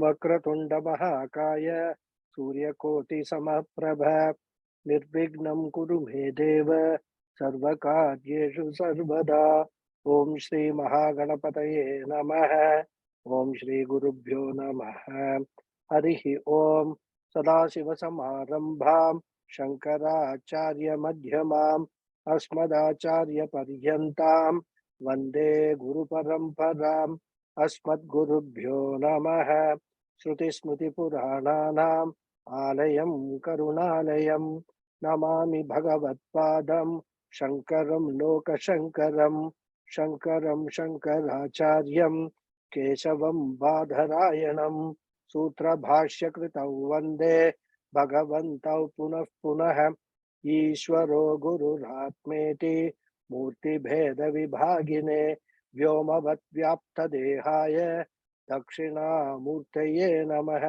वक्रतुंड महाकाय सूर्यकोटि समप्रभ निर्विघ्नं कुरु मे देव सर्वकार्येषु सर्वदा। ओम श्री महागणपतये नमः। ओम श्री गुरुभ्यो नमः। हरि ओम। सदाशिवसमारंभां शंकराचार्य मध्यमाम् अस्मदाचार्य पर्यन्तां वन्दे गुरुपरम्पराम्। अस्मद्गुरुभ्यो नमः। श्रुतिस्मृतिपुराणानाम् आलयं करुणालयं नमामि भगवत्पादं शङ्करं लोकशङ्करं। शङ्करं शङ्कराचार्यं केशवं बादरायणं सूत्रभाष्यकृतौ वन्दे भगवन्तौ पुनः पुनः। ईश्वरो गुरुरात्मेति मूर्तिभेदविभागिने व्योमवद्व्याप्तदेहाय दक्षिणामूर्तये नमः।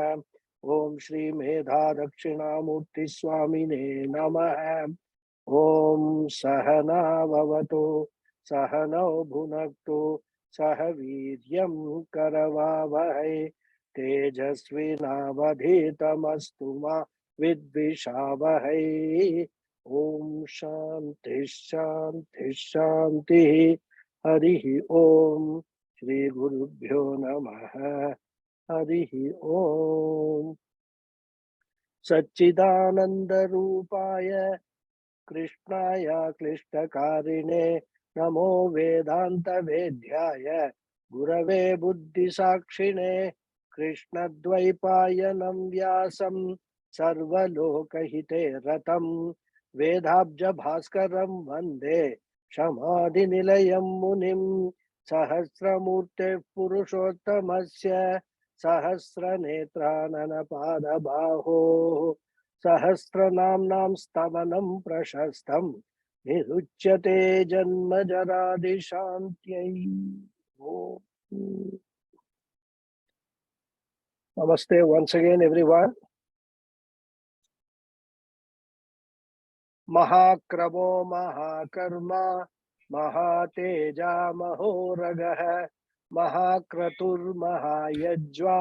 ओम श्री मेधा दक्षिणामूर्ति स्वामिने नमः। ओम सहना भवतु सहनौ भुनक्तु सह वीर्यं करवावहै तेजस्विनावधीतमस्तु मा विद्विषावहै। ओम शांति शांति शांति। हरि ओम। श्री गुरुभ्यो नमः। हरि ओम। सच्चिदानंद रूपाय कृष्णाय क्लिष्टकारिणे नमो वेदांत वेद्याय गुरवे बुद्धिसाक्षिणे कृष्णद्वैपायनं व्यासं सर्वलोकहिते रतं वेदाब्ज भास्करं वन्दे समाधिनिलयं मुनिं सहस्रमूर्ते पुरुषोत्तमस्य सहस्रनेत्राननपादबाहो सहस्रनाम्नां स्तवनं प्रशस्तं निरुच्यते जन्मजरादिशान्त्यै। Namaste once again everyone. महाक्रमो महाकर्मा महातेजा महोरगः महाक्रतुर्महायज्वा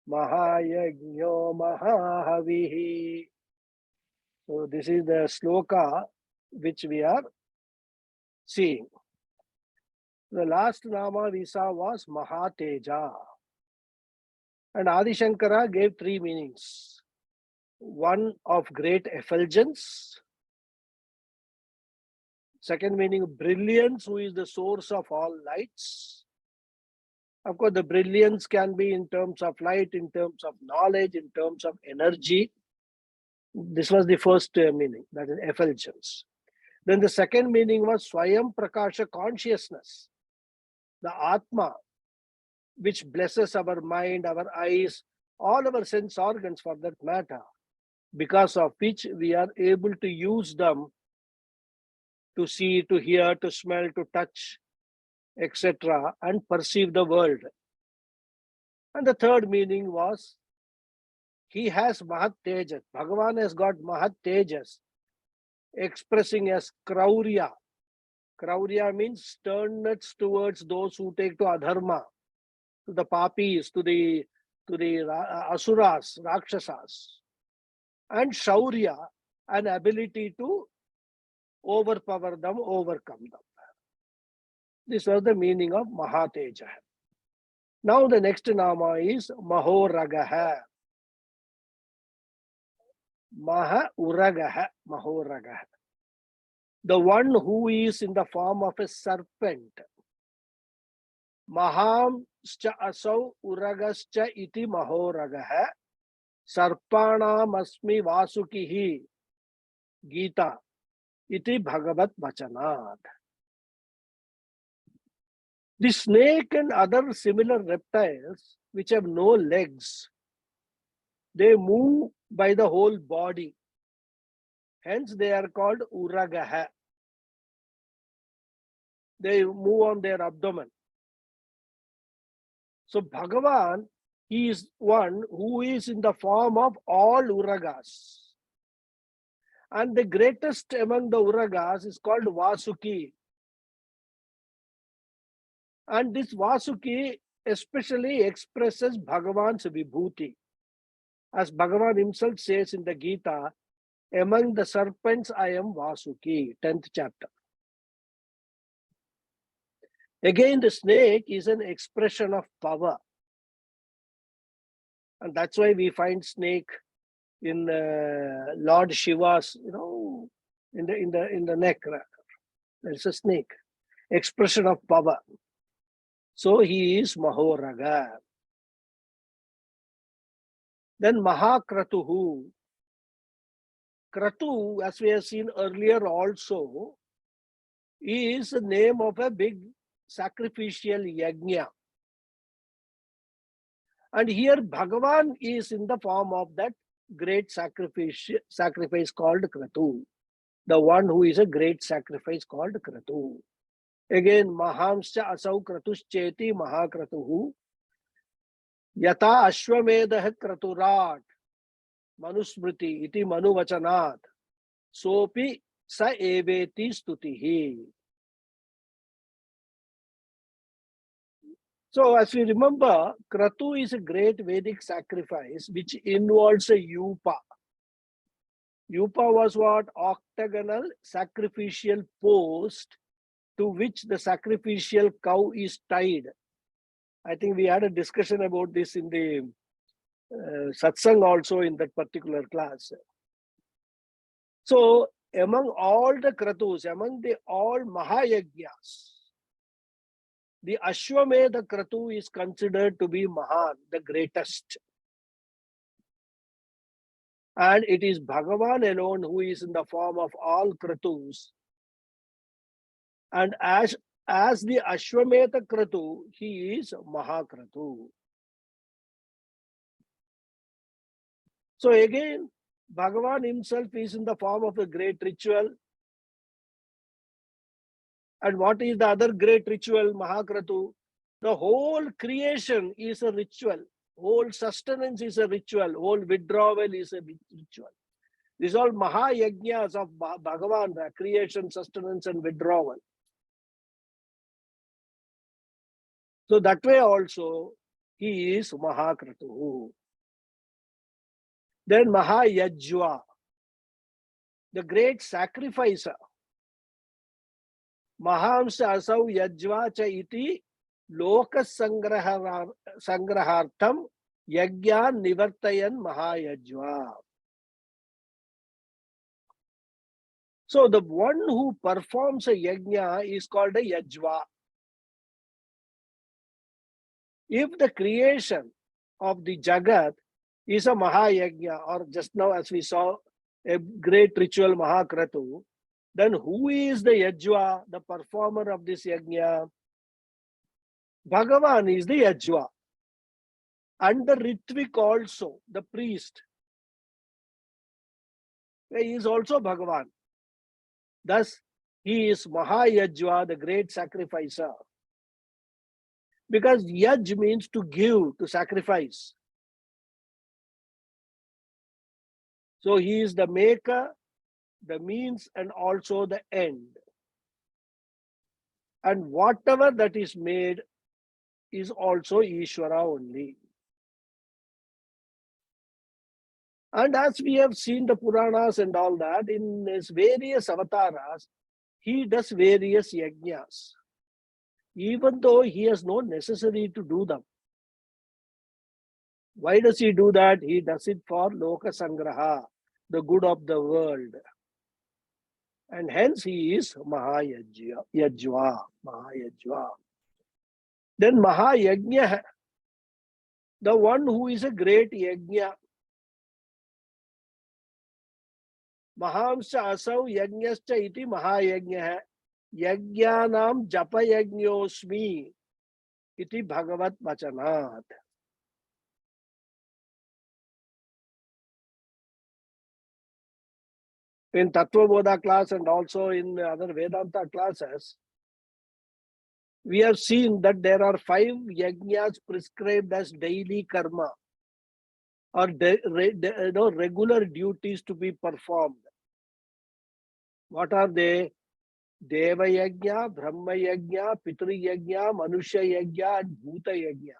महायज्ञो महाहविः. So this is the sloka which we are seeing. The last nama we saw was Mahateja. And Adi Shankara gave three meanings. One of great effulgence. Second meaning, brilliance, who is the source of all lights. Of course, the brilliance can be in terms of light, in terms of knowledge, in terms of energy. This was the first meaning, that is effulgence. Then the second meaning was Swayam Prakasha consciousness, the Atma, which blesses our mind, our eyes, all our sense organs for that matter, because of which we are able to use them to see, to hear, to smell, to touch, etc., and perceive the world. And the third meaning was he has Mahat Tejas. Bhagavan has got Mahat Tejas, expressing as Kraurya. Kraurya means sternness towards those who take to adharma, to the papis, to the asuras, rakshasas. And Shaurya, an ability to overpower them, overcome them. This was the meaning of Mahateja. Now the next nama is Mahoragaha. Mahauragaha, Mahoragaha. The one who is in the form of a serpent. Maham scha asau uragascha iti Mahoragaha. Sarpanam asmi vasukihi. Gita. Iti Bhagavat Vachanat. The snake and other similar reptiles which have no legs, they move by the whole body. Hence they are called Uragaha. They move on their abdomen. So Bhagavan, he is one who is in the form of all Uragas. And the greatest among the Uragas is called Vasuki. And this Vasuki especially expresses Bhagavan's Vibhuti. As Bhagavan himself says in the Gita, among the serpents I am Vasuki, 10th chapter. Again, the snake is an expression of power. And that's why we find snake in Lord Shiva's, in the neck. There's a snake, expression of power. So he is Mahoraga. Then Mahakratuhu. Kratu, as we have seen earlier also, is the name of a big sacrificial yajna. And here Bhagavan is in the form of that great sacrifice called Kratu. The one who is a great sacrifice called Kratu. Again, Mahamscha asau kratuscheti mahakratuhu. Yata ashwamedah kraturat manusmriti iti manuvachanat. Sopi sa eveti stutihi. So, as we remember, Kratu is a great Vedic sacrifice which involves a yupa. Yupa was what? Octagonal sacrificial post to which the sacrificial cow is tied. I think we had a discussion about this in the satsang also in that particular class. So, among all the Kratus, among the all Mahayajnas, the Ashwamedha Kratu is considered to be Mahan, the greatest. And it is Bhagavan alone who is in the form of all Kratus. And as the Ashwamedha Kratu, he is Mahakratu. So again, Bhagavan himself is in the form of a great ritual. And what is the other great ritual, Mahakratu? The whole creation is a ritual. Whole sustenance is a ritual. Whole withdrawal is a ritual. These are all Mahayajnas of Bhagavan, creation, sustenance, and withdrawal. So that way also, he is Mahakratu. Then Mahayajva, the great sacrificer. Mahamsa asau yajva cha iti loka sangrahartam yajyan nivartayan mahayajva. So the one who performs a yajna is called a yajva. If the creation of the Jagat is a Mahayajna, or just now as we saw, a great ritual Mahakratu, then who is the Yajva, the performer of this Yajna? Bhagavan is the Yajva. And the Ritvik also, the priest, he is also Bhagavan. Thus, he is Mahayajva, the great sacrificer. Because Yaj means to give, to sacrifice. So he is the maker, the means, and also the end. And whatever that is made is also Ishvara only. And as we have seen the Puranas and all that, in his various avatars, he does various yajnas, even though he has no necessity to do them. Why does he do that? He does it for Loka Sangraha, the good of the world. And hence he is Mahayajva. Then Mahayajna, the one who is a great yajna. Mahamsa asau yajnascha iti Mahayajna. Yajnanam japa yajnyosmi iti Bhagavat Vachanat. In Tattva Bodha class and also in other Vedanta classes, we have seen that there are 5 yajnas prescribed as daily karma or regular duties to be performed. What are they? Deva Yajna, Brahma Yajna, Pitri Yajna, Manusha Yajna, and Bhuta Yajna.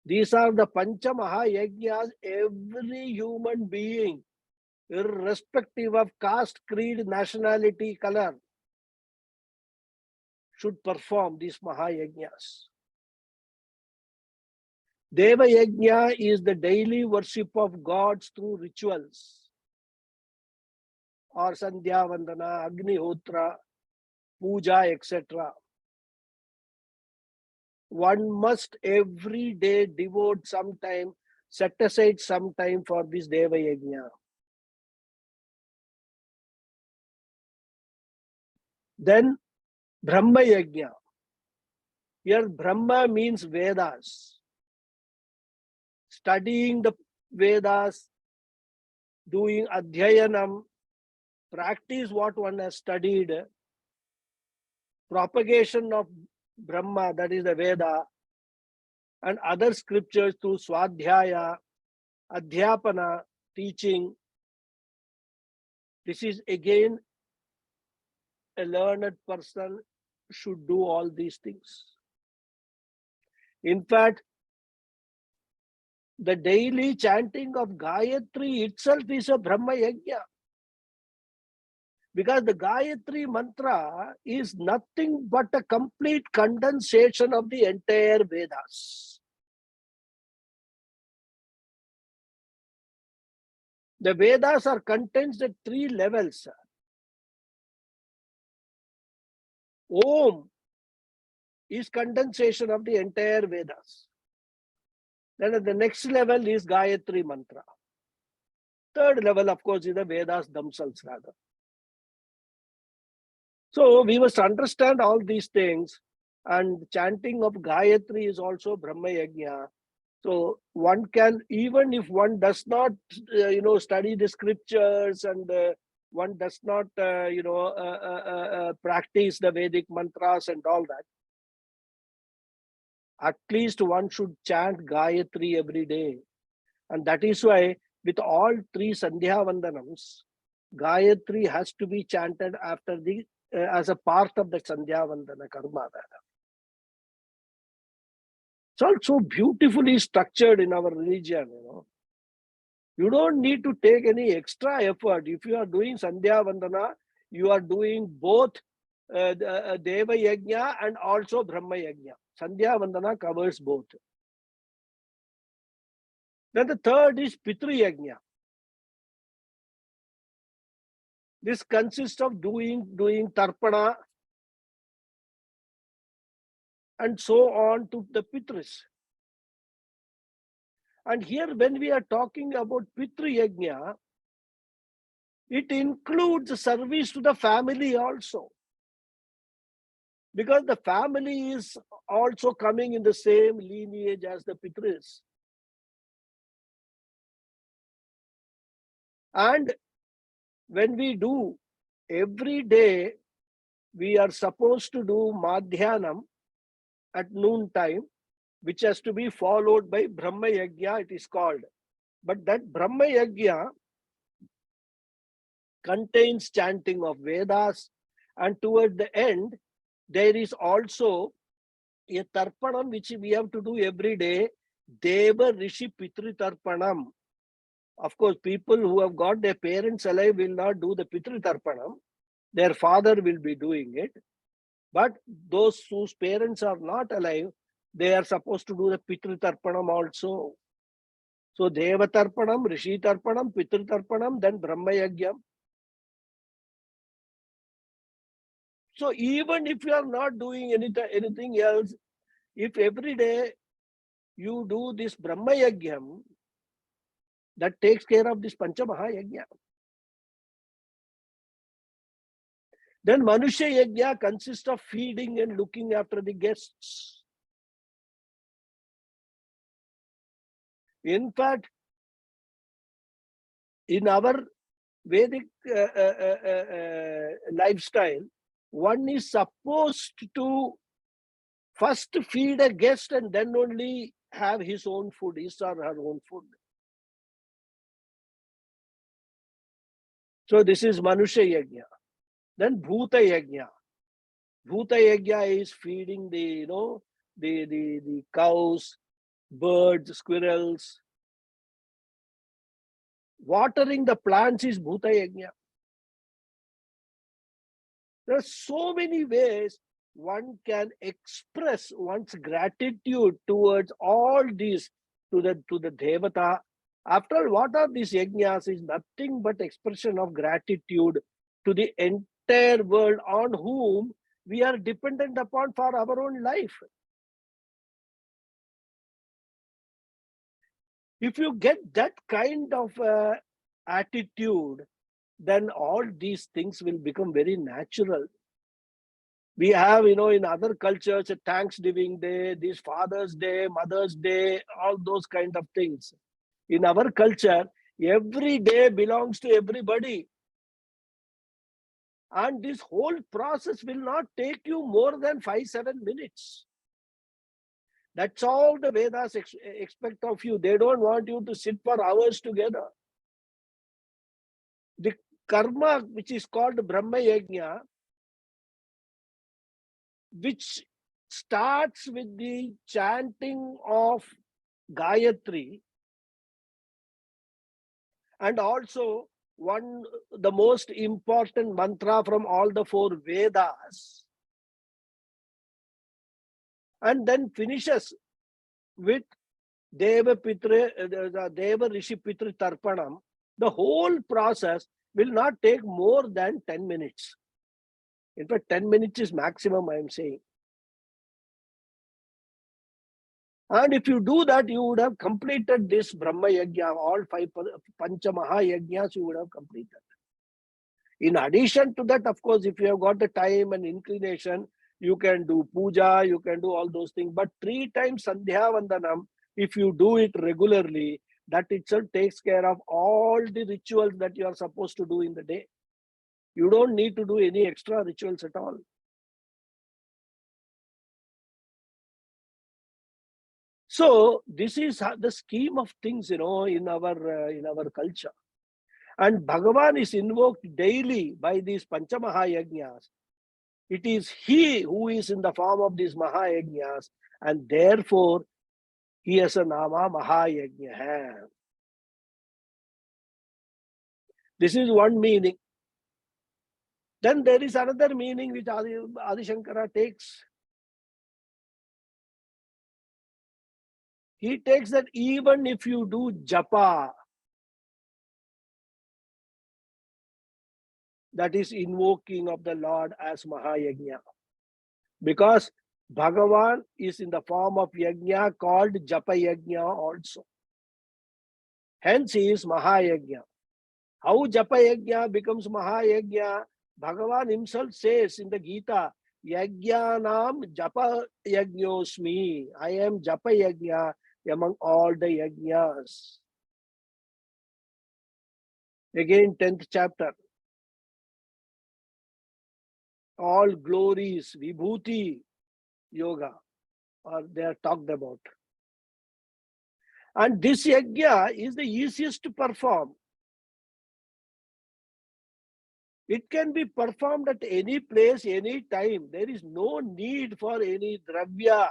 These are the Pancha Maha Yajnas every human being, irrespective of caste, creed, nationality, color, should perform these Maha Yajnas. Deva Yajna is the daily worship of gods through rituals or Sandhya Vandana, Agnihotra, Puja, etc. One must every day devote some time, set aside some time for this Deva Yajna. Then Brahma Yajna. Here Brahma means Vedas. Studying the Vedas, doing Adhyayanam, practice what one has studied, propagation of Brahma, that is the Veda, and other scriptures through Swadhyaya, Adhyapana, teaching. This is again a learned person should do all these things. In fact, the daily chanting of Gayatri itself is a Brahma Yajna. Because the Gayatri mantra is nothing but a complete condensation of the entire Vedas. The Vedas are condensed at 3 levels. Om is condensation of the entire Vedas. Then at the next level is Gayatri mantra. Third level, of course, is the Vedas themselves rather. So we must understand all these things, and chanting of Gayatri is also Brahma Yajna. So one can, even if one does not, study the scriptures and one does not, practice the Vedic mantras and all that, at least one should chant Gayatri every day. And that is why with all 3 Sandhya Vandanams, Gayatri has to be chanted after the as a part of the Sandhya Vandana karma. It's all so beautifully structured in our religion. You don't need to take any extra effort. If you are doing Sandhya Vandana, you are doing both Deva Yajna and also Brahma Yajna. Sandhya Vandana covers both. Then the third is Pitri Yajna. This consists of doing Tarpana and so on to the Pitris. And here when we are talking about Pitri Yajna, it includes service to the family also. Because the family is also coming in the same lineage as the Pitris. And when we do every day, we are supposed to do Madhyanam at noon time, which has to be followed by Brahma Yajna, it is called. But that Brahma Yajna contains chanting of Vedas, and toward the end, there is also a Tarpanam which we have to do every day, Deva Rishi Pitri Tarpanam. Of course, people who have got their parents alive will not do the Pitri Tarpanam. Their father will be doing it. But those whose parents are not alive, they are supposed to do the Pitri Tarpanam also. So Deva Tarpanam, Rishi Tarpanam, Pitri Tarpanam, then Brahma Yajna. So even if you are not doing anything else, if every day you do this Brahma Yajna, that takes care of this Pancha Maha Yajna. Then Manusha Yajna consists of feeding and looking after the guests. In fact, in our Vedic lifestyle, one is supposed to first feed a guest and then only have his own food, his or her own food. So this is Manusha Yajna. Then Bhuta Yajna. Bhuta Yajna is feeding the cows, birds, squirrels. Watering the plants is Bhuta Yajna. There are so many ways one can express one's gratitude towards all these to the Devata. After all, what are these yajnas is nothing but expression of gratitude to the entire world on whom we are dependent upon for our own life. If you get that kind of attitude, then all these things will become very natural. We have, in other cultures, a Thanksgiving Day, this Father's Day, Mother's Day, all those kind of things. In our culture, every day belongs to everybody. And this whole process will not take you more than 5-7 minutes. That's all the Vedas expect of you. They don't want you to sit for hours together. The karma, which is called Brahma Yajna, which starts with the chanting of Gayatri, and also the most important mantra from all the 4 Vedas, and then finishes with Deva Rishi Pitri Tarpanam. The whole process will not take more than 10 minutes. In fact, 10 minutes is maximum, I am saying. And if you do that, you would have completed this Brahma Yajna, all 5 Pancha Maha Yajnas you would have completed. In addition to that, of course, if you have got the time and inclination, you can do puja, you can do all those things. But 3 times Sandhya Vandanam, if you do it regularly, that itself takes care of all the rituals that you are supposed to do in the day. You don't need to do any extra rituals at all. So this is the scheme of things, in our culture. And Bhagavan is invoked daily by these Panchamaha-yajnas. It is he who is in the form of these Mahayajnas, and therefore he has a Nama Mahayajna. This is one meaning. Then there is another meaning which Adi Shankara takes. He takes that even if you do japa, that is invoking of the Lord as Mahayajna. Because Bhagavan is in the form of yajna called Japa Yajna also. Hence he is Mahayajna. How Japa Yajna becomes Mahayajna? Bhagavan himself says in the Gita, Yajnanam Japa Yajñosmi. I am Japa Yajna among all the yajnas. Again, 10th chapter. All glories, Vibhuti Yoga, they are talked about. And this yajna is the easiest to perform. It can be performed at any place, any time. There is no need for any dravya.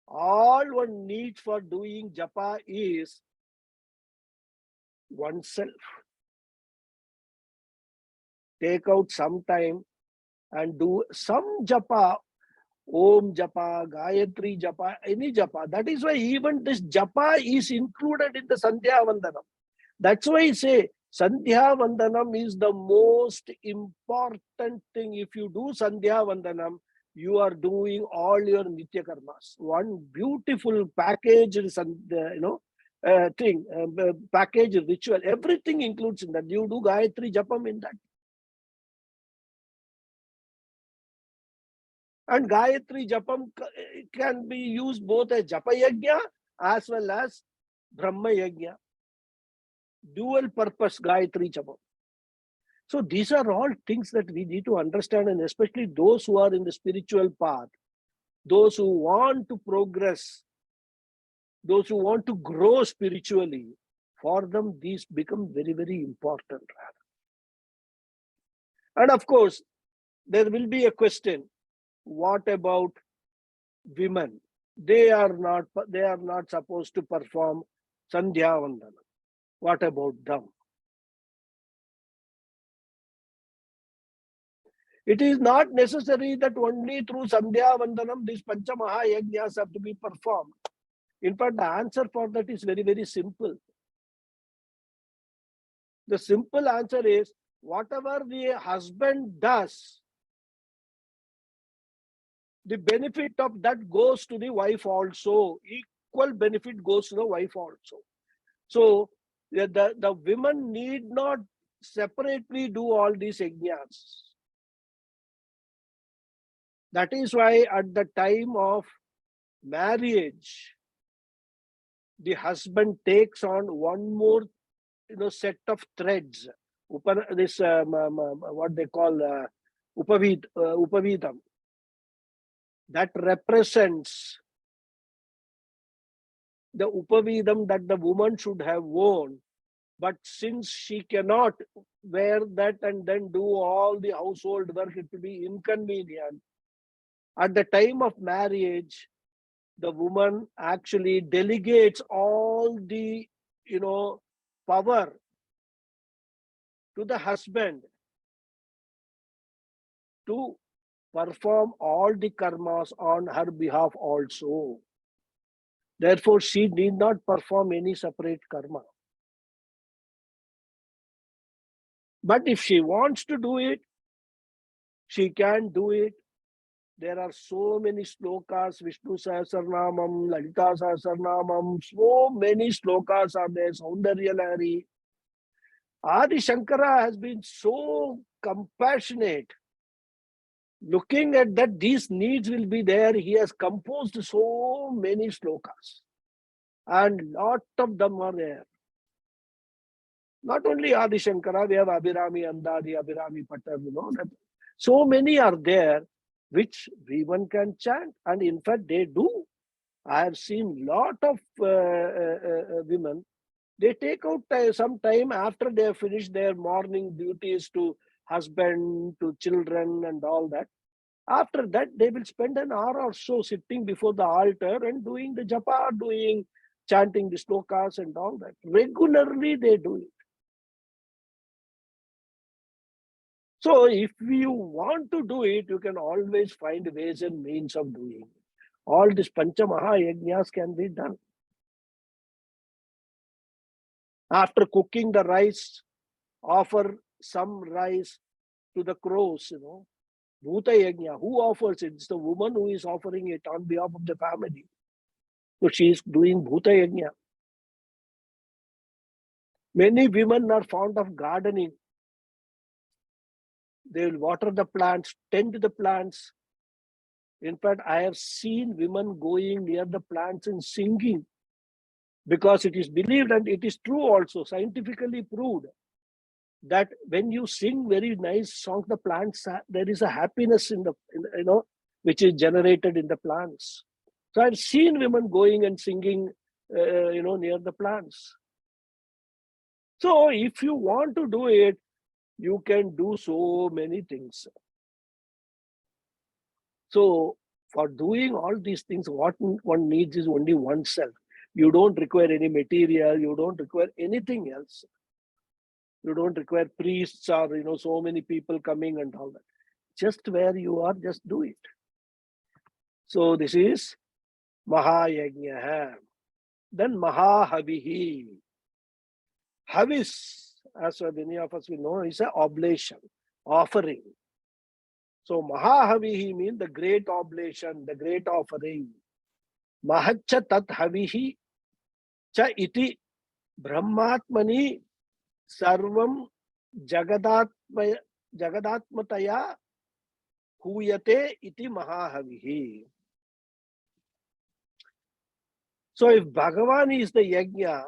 All one needs for doing japa is oneself. Take out some time and do some japa, Om japa, Gayatri japa, any japa. That is why even this japa is included in the Sandhya Vandanam. That's why I say Sandhya Vandanam is the most important thing. If you do Sandhya Vandanam, you are doing all your Nitya Karmas. One beautiful package, package ritual. Everything includes in that. You do Gayatri Japam in that. And Gayatri Japam can be used both as Japa Yajna as well as Brahma Yajna. Dual purpose Gayatri Japam. So these are all things that we need to understand, and especially those who are in the spiritual path, those who want to progress, those who want to grow spiritually, for them these become very, very important. And of course, there will be a question, what about women? They are not supposed to perform Sandhya Vandana. What about them? It is not necessary that only through Sandhya Vandanam these Pancha Mahayajnas have to be performed. In fact, the answer for that is very, very simple. The simple answer is, whatever the husband does, the benefit of that goes to the wife also. Equal benefit goes to the wife also. So the women need not separately do all these yajnas. That is why at the time of marriage, the husband takes on one more set of threads. This what they call upavidam. That represents the upavidam that the woman should have worn. But since she cannot wear that and then do all the household work, it will be inconvenient. At the time of marriage, the woman actually delegates all the, power to the husband to perform all the karmas on her behalf also. Therefore, she need not perform any separate karma. But if she wants to do it, she can do it. There are so many slokas, Vishnu Sahasranamam, Lalita Sahasranamam, so many slokas are there, Saundarya Lahari. Adi Shankara has been so compassionate. Looking at that these needs will be there, he has composed so many slokas. And lot of them are there. Not only Adi Shankara, we have Abhirami Andadi, Abhirami Patar, that so many are there which everyone can chant. And in fact, they do. I have seen lot of women, they take out some time after they have finished their morning duties to husband, to children and all that. After that, they will spend an hour or so sitting before the altar and doing the japa, chanting the slokas and all that. Regularly they do it. So if you want to do it, you can always find ways and means of doing it. All these Pancha Mahayajnas can be done. After cooking the rice, offer some rice to the crows, Bhuta Yajna. Who offers it? It's the woman who is offering it on behalf of the family. So she is doing Bhuta Yajna. Many women are fond of gardening. They will water the plants, tend to the plants. In fact, I have seen women going near the plants and singing, because it is believed, and it is true also, scientifically proved, that when you sing very nice songs, the plants, there is a happiness which is generated in the plants. So I've seen women going and singing, near the plants. So if you want to do it, you can do so many things. So for doing all these things, what one needs is only oneself. You don't require any material. You don't require anything else. You don't require priests or, so many people coming and all that. Just where you are, just do it. So this is Mahayajna. Then Mahahavihi. Havis, as many of us will know, is an oblation, offering. So Mahahavihi means the great oblation, the great offering. Mahacha tat havihi cha iti brahmatmani sarvam jagatmataya huyate iti Mahahavihi. So if Bhagavan is the yajna,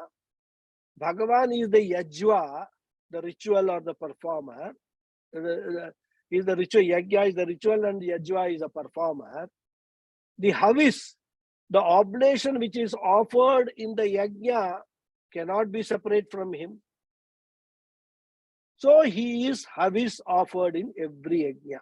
Bhagavan is the yajva, the ritual or the performer, is the ritual, yajna is the ritual and yajva is a performer. The havis, the oblation which is offered in the yajna, cannot be separate from him. So he is havis offered in every yajna.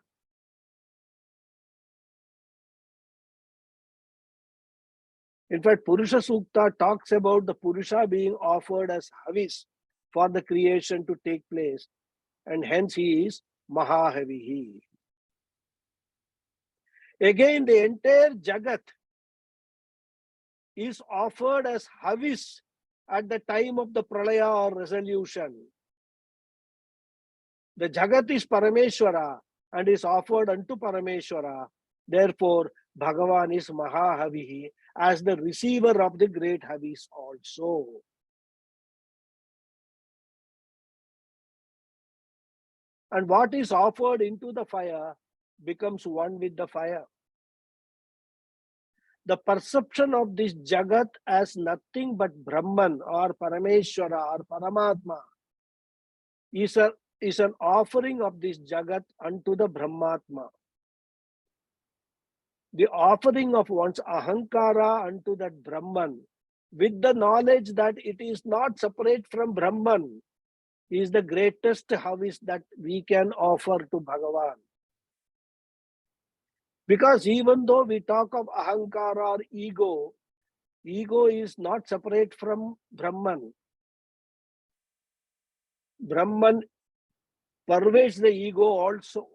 In fact, Purusha Sukta talks about the Purusha being offered as havis for the creation to take place, and hence he is Mahahavihi. Again, the entire Jagat is offered as havis at the time of the pralaya or resolution. The Jagat is Parameshwara and is offered unto Parameshwara. Therefore, Bhagavan is Mahahavihi as the receiver of the great havis also. And what is offered into the fire becomes one with the fire. The perception of this Jagat as nothing but Brahman or Parameshwara or Paramatma is an offering of this Jagat unto the Brahmatma. The offering of one's Ahankara unto that Brahman with the knowledge that it is not separate from Brahman is the greatest havis that we can offer to Bhagavan. Because even though we talk of Ahankara or ego, ego is not separate from Brahman. Brahman pervades the ego also.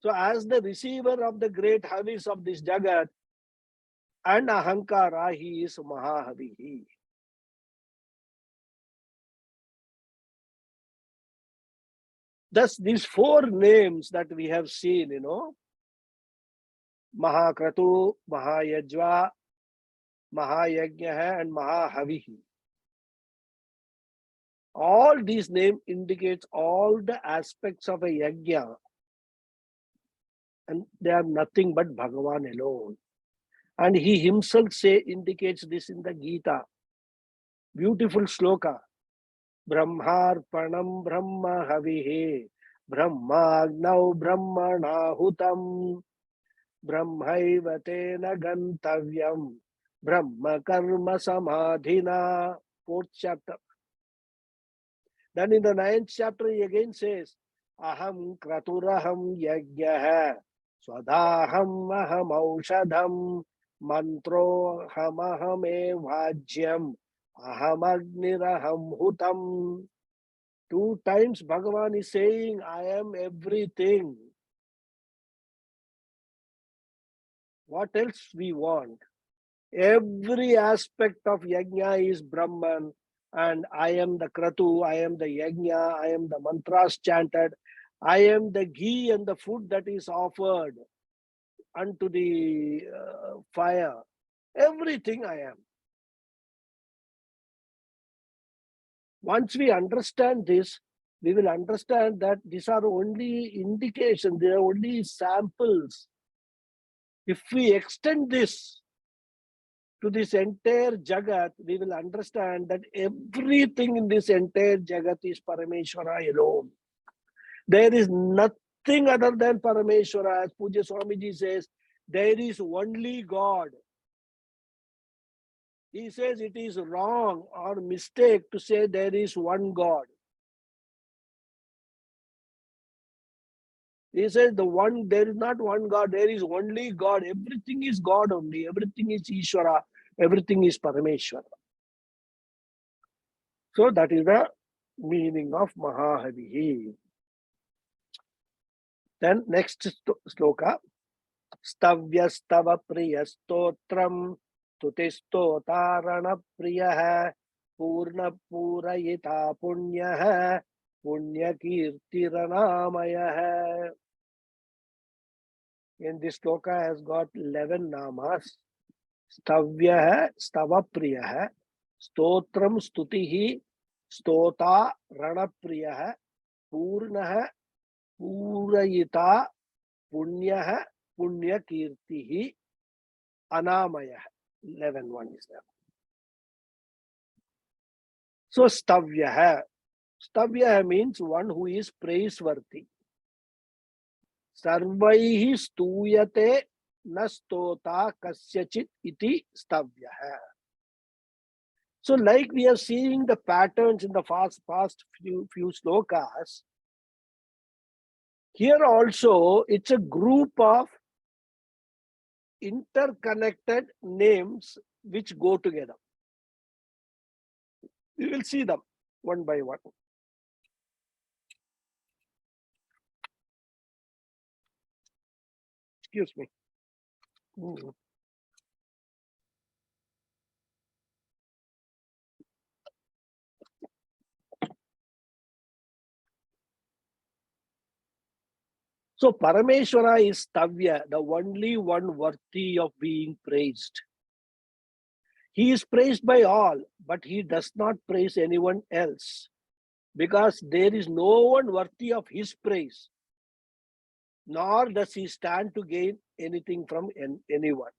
So as the receiver of the great havis of this Jagat and Ahankara, he is Mahahavihi. Thus, these four names that we have seen, Mahakratu, Mahayajva, Mahayajna, and Mahahavihi. All these names indicates all the aspects of a yajna, and they are nothing but Bhagavan alone. And he himself indicates this in the Gita. Beautiful sloka. Brahmarpanam Brahma Havihe Brahmagnau Brahmanahutam Brahmaiva tena gantavyam Brahma karma samadhina. Fourth chapter. Then in the 9th chapter he again says, Aham kraturaham yajnaha swadaham aham aushadham mantro hamahame vajyam aham agniraham hutam. 2 times Bhagavan is saying, I am everything. What else we want? Every aspect of yajna is Brahman, and I am the kratu, I am the yajna, I am the mantras chanted, I am the ghee and the food that is offered unto the fire. Everything I am. Once we understand this, we will understand that these are only indications, they are only samples. If we extend this to this entire Jagat, we will understand that everything in this entire Jagat is Parameshwara alone. There is nothing other than Parameshwara. As Puja Swamiji says, there is only God. He says it is wrong or mistake to say there is one God. He says there is not one God, there is only God. Everything is God only. Everything is Ishvara. Everything is Parameshwara. So that is the meaning of Mahahavihi. Then next sloka. Stavyastava priyastotram tutistotarana priyah purna purayita punyah punyakirtiranamaya. In this sloka has got 11 namas. Stavya stava priyah, stotram stutihi, stota ranapriyah, purnah purayita punyah punyakirtihi anamaya. 11:1 is there. So stavya means one who is praiseworthy. Sarvaihi stuyate nastota kasyachit iti stavya. So like we are seeing the patterns in the past few slokas, here also it's a group of interconnected names which go together. We will see them one by one. Excuse me. So Parameshwara is Tavya, the only one worthy of being praised. He is praised by all, but he does not praise anyone else because there is no one worthy of his praise, nor does he stand to gain anything from anyone.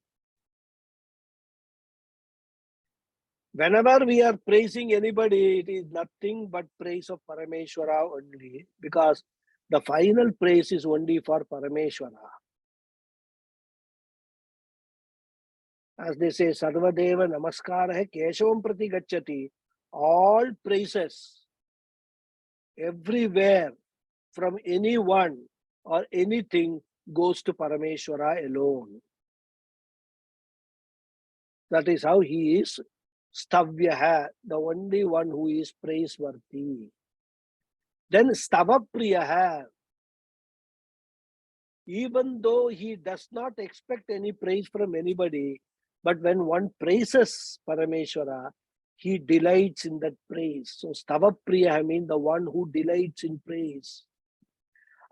Whenever we are praising anybody, it is nothing but praise of Parameshwara only, because the final praise is only for Parameshwara. As they say, Sarvadeva Namaskara hai Keshavam Prati Gacchati. All praises everywhere from anyone or anything goes to Parameshwara alone. That is how he is Stavyaha, the only one who is praiseworthy. Then Stavapriyaha, even though he does not expect any praise from anybody, but when one praises Parameshwara, he delights in that praise. So Stavapriyaha means the one who delights in praise.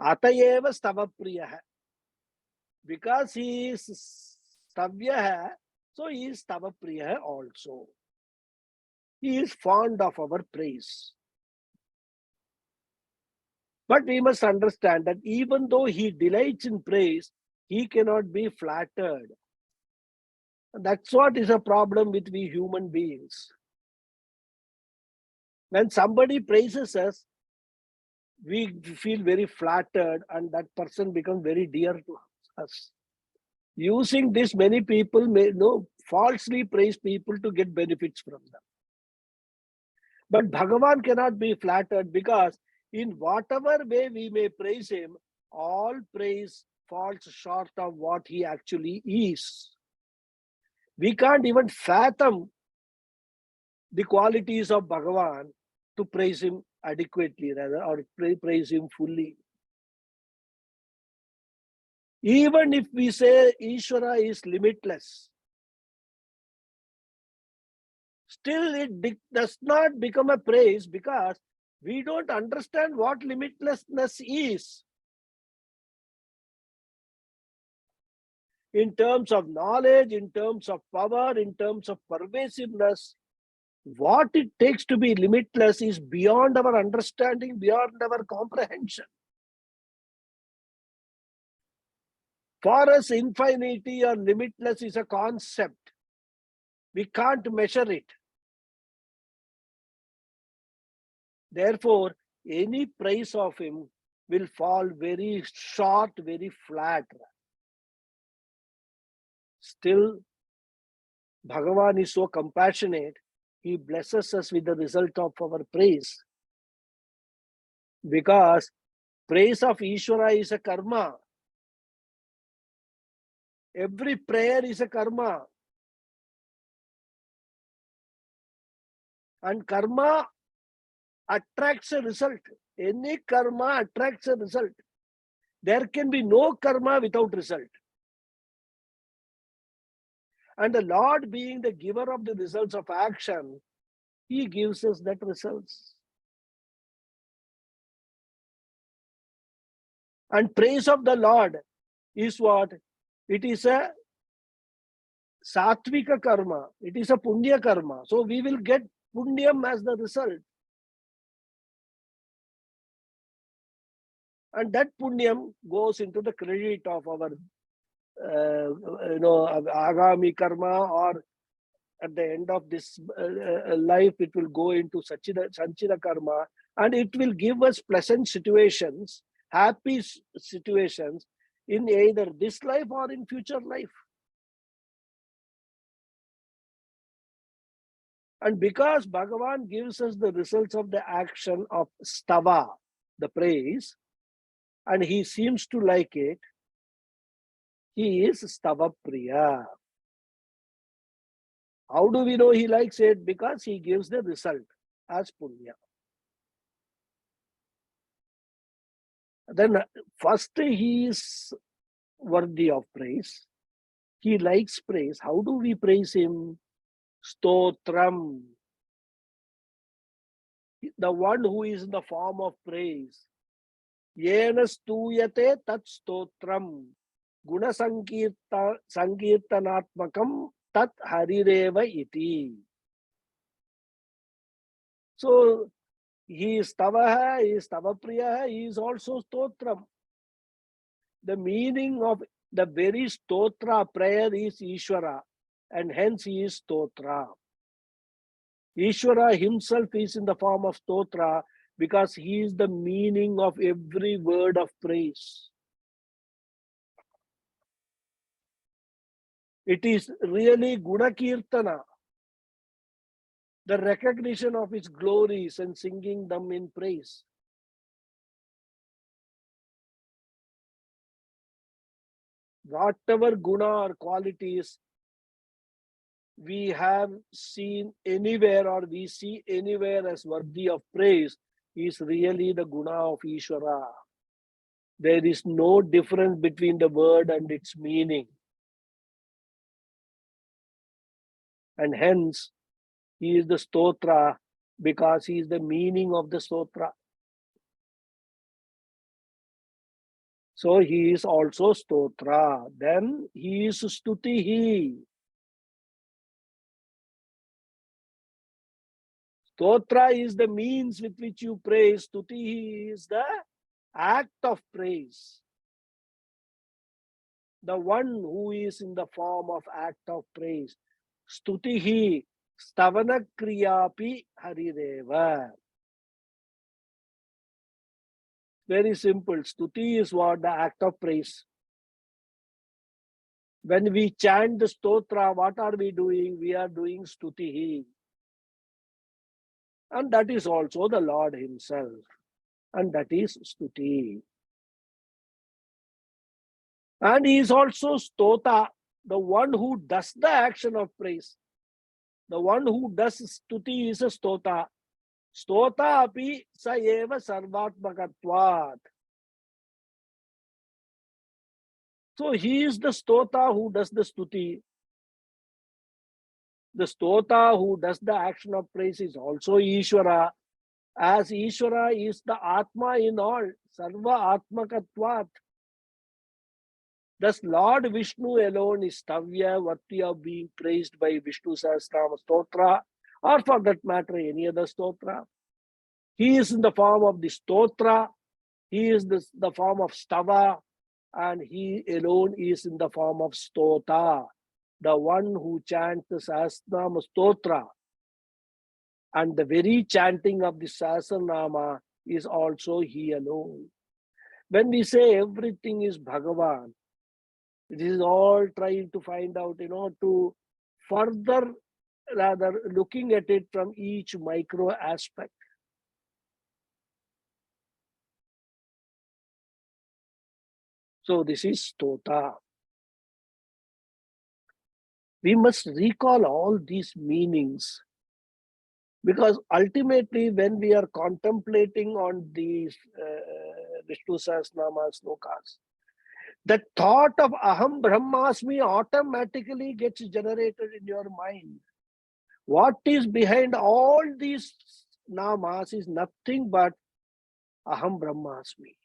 Atayeva Stavapriyaha. Because he is Stavyaha, so he is Stavapriyaha also. He is fond of our praise. But we must understand that even though he delights in praise, he cannot be flattered. That's what is a problem with we human beings. When somebody praises us, we feel very flattered and that person becomes very dear to us. Using this, many people may falsely praise people to get benefits from them. But Bhagavan cannot be flattered because in whatever way we may praise him, all praise falls short of what he actually is. We can't even fathom the qualities of Bhagavan to praise him adequately, rather, or praise him fully. Even if we say Ishvara is limitless, still it does not become a praise because we don't understand what limitlessness is. In terms of knowledge, in terms of power, in terms of pervasiveness, what it takes to be limitless is beyond our understanding, beyond our comprehension. For us, infinity or limitless is a concept. We can't measure it. Therefore, any praise of him will fall very short, very flat. Still, Bhagavan is so compassionate, he blesses us with the result of our praise. Because praise of Ishvara is a karma. Every prayer is a karma. And karma attracts a result. Any karma attracts a result. There can be no karma without result. And the Lord, being the giver of the results of action, he gives us that results. And praise of the Lord is what? It is a sattvika karma. It is a punya karma. So we will get punyam as the result. And that punyam goes into the credit of our agami karma, or at the end of this life, it will go into sanchita karma, and it will give us pleasant situations, happy situations in either this life or in future life. And because Bhagavan gives us the results of the action of stava, the praise, and he seems to like it, he is stava priya. How do we know he likes it? Because he gives the result as punya. Then first he is worthy of praise. He likes praise. How do we praise him? Stotram. The one who is in the form of praise. Yena stuyate tat stotram. Guna sankirtanatmakam tat harireva iti. So he is tava, he is tava priya, he is also stotram. The meaning of the very stotra prayer is Ishvara, and hence he is stotra. Ishvara himself is in the form of stotra because he is the meaning of every word of praise. It is really Guna Kirtana, the recognition of his glories and singing them in praise. Whatever guna or qualities we have seen anywhere or we see anywhere as worthy of praise is really the guna of Ishvara. There is no difference between the word and its meaning. And hence, he is the stotra because he is the meaning of the stotra. So he is also stotra. Then he is stutihi. Stotra is the means with which you praise. Stutihi is the act of praise. The one who is in the form of act of praise. Stutihi stavana kriyapi harireva. Very simple. Stuti is what? The act of praise. When we chant the stotra, what are we doing? We are doing stutihi. And that is also the Lord himself. And that is stuti. And he is also stota, the one who does the action of praise. The one who does stuti is a stota. Stota api sa eva sarvatmakatvat. So he is the stota who does the stuti. The stota who does the action of praise is also Ishvara. As Ishvara is the Atma in all, Sarva Atmakatvat. Thus Lord Vishnu alone is Stavya, worthy of being praised by Vishnu Sahasranamam Stotra, or for that matter, any other Stotra. He is in the form of the Stotra, he is the form of Stava, and he alone is in the form of Stota, the one who chants the Sahasranama Stotra. And the very chanting of the Sahasranama is also he alone. When we say everything is Bhagavan, it is all trying to find out, to further, rather looking at it from each micro aspect. So this is Stota. We must recall all these meanings because ultimately when we are contemplating on these Vishnu Sahasranama slokas, the thought of Aham Brahmasmi automatically gets generated in your mind. What is behind all these namas is nothing but Aham Brahmasmi.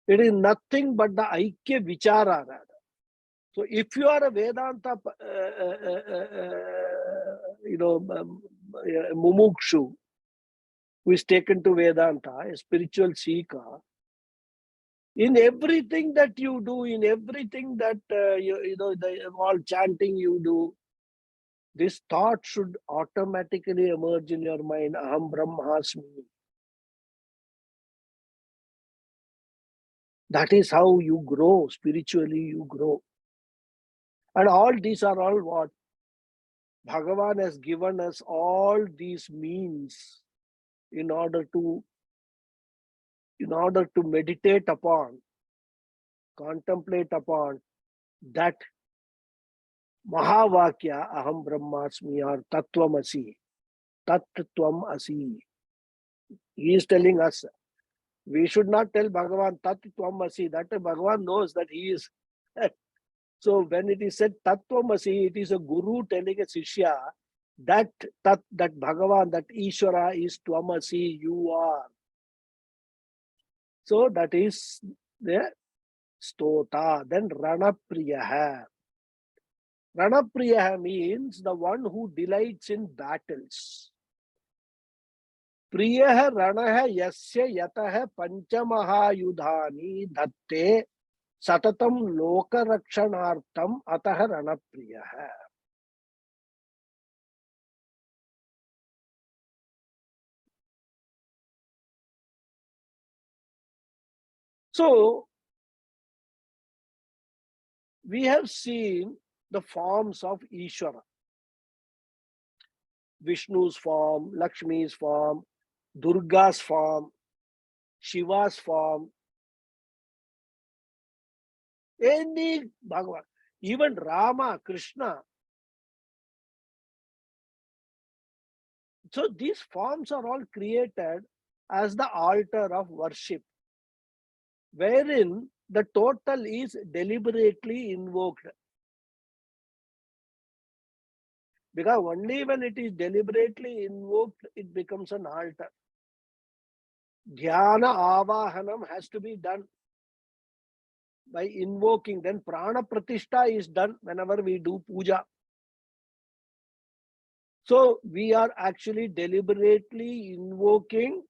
It is nothing but the Aikya Vichara rather. So if you are a Vedanta, mumukshu, who is taken to Vedanta, a spiritual seeker, in everything that you do, in everything that, all chanting you do, this thought should automatically emerge in your mind, Aham Brahmasmi. That is how you grow, spiritually you grow. And all these are all what? Bhagavan has given us all these means in order to meditate upon, contemplate upon that Mahavakya Aham Brahmasmi or Tattvamasi. Tattvam Asi. He is telling us we should not tell Bhagavan Tattvam Asi. That Bhagavan knows that he is. So when it is said Tattvam Asi, it is a guru telling a Shishya that Bhagavan, that Ishvara is Twamasi, you are. So that is the Stota. Then Ranapriyaha. Ranapriyaha means the one who delights in battles. Priyaha Ranaha Yasya Yataha Panchamahayudhani Dhatte Satatam Lokarakshanartam Ataha Ranapriyaha. So, we have seen the forms of Ishvara. Vishnu's form, Lakshmi's form, Durga's form, Shiva's form, any Bhagavan, even Rama, Krishna. So these forms are all created as the altar of worship, wherein the total is deliberately invoked. Because only when it is deliberately invoked, it becomes an altar. Dhyana avahanam has to be done by invoking. Then prana pratishtha is done whenever we do puja. So we are actually deliberately invoking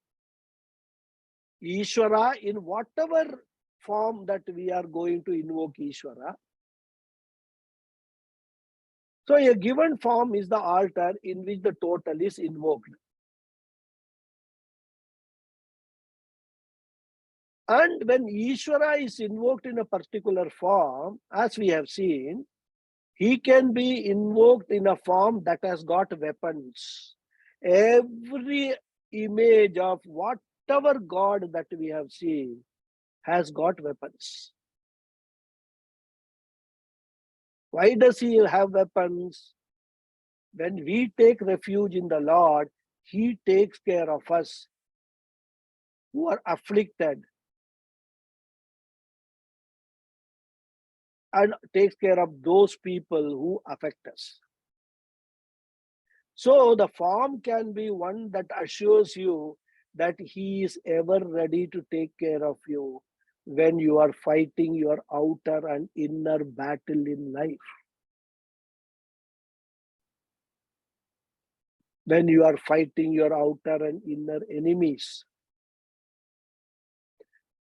Ishvara in whatever form that we are going to invoke Ishvara. So a given form is the altar in which the total is invoked. And when Ishvara is invoked in a particular form, as we have seen, he can be invoked in a form that has got weapons. Every image of whatever God that we have seen has got weapons. Why does he have weapons? When we take refuge in the Lord, he takes care of us who are afflicted and takes care of those people who affect us. So the form can be one that assures you that he is ever ready to take care of you when you are fighting your outer and inner battle in life. When you are fighting your outer and inner enemies.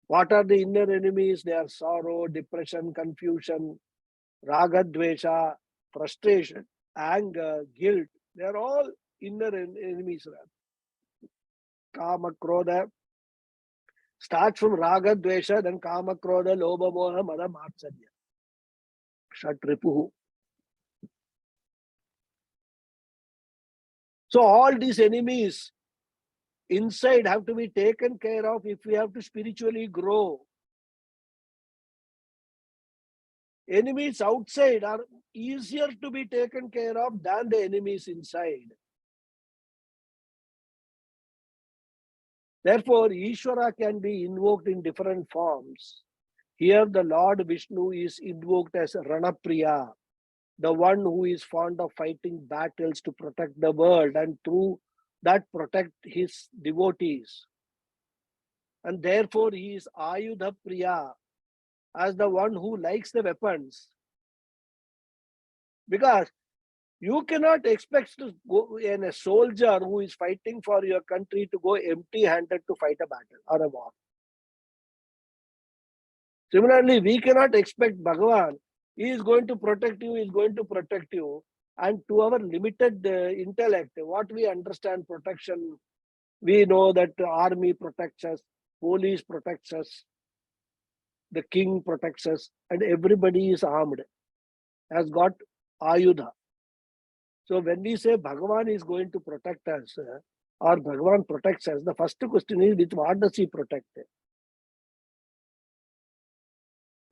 What are the inner enemies? They are sorrow, depression, confusion, raga, dvesha, frustration, anger, guilt. They are all inner enemies. Kama, krodha. Starts from raga, dvesha, then kama, krodha, lobha, moha, mada, matsarya. Shat ripuhu. So all these enemies inside have to be taken care of if we have to spiritually grow. Enemies outside are easier to be taken care of than the enemies inside. Therefore, Ishvara can be invoked in different forms. Here, the Lord Vishnu is invoked as Ranapriya, the one who is fond of fighting battles to protect the world and through that protect his devotees. And therefore, he is Ayudha Priya, as the one who likes the weapons. Because you cannot expect to go in a soldier who is fighting for your country to go empty-handed to fight a battle or a war. Similarly, we cannot expect Bhagavan. He is going to protect you, he is going to protect you. And to our limited intellect, what we understand protection, we know that the army protects us, police protects us, the king protects us, and everybody is armed, has got ayudha. So when we say Bhagavan is going to protect us, or Bhagavan protects us, the first question is, with what does he protect?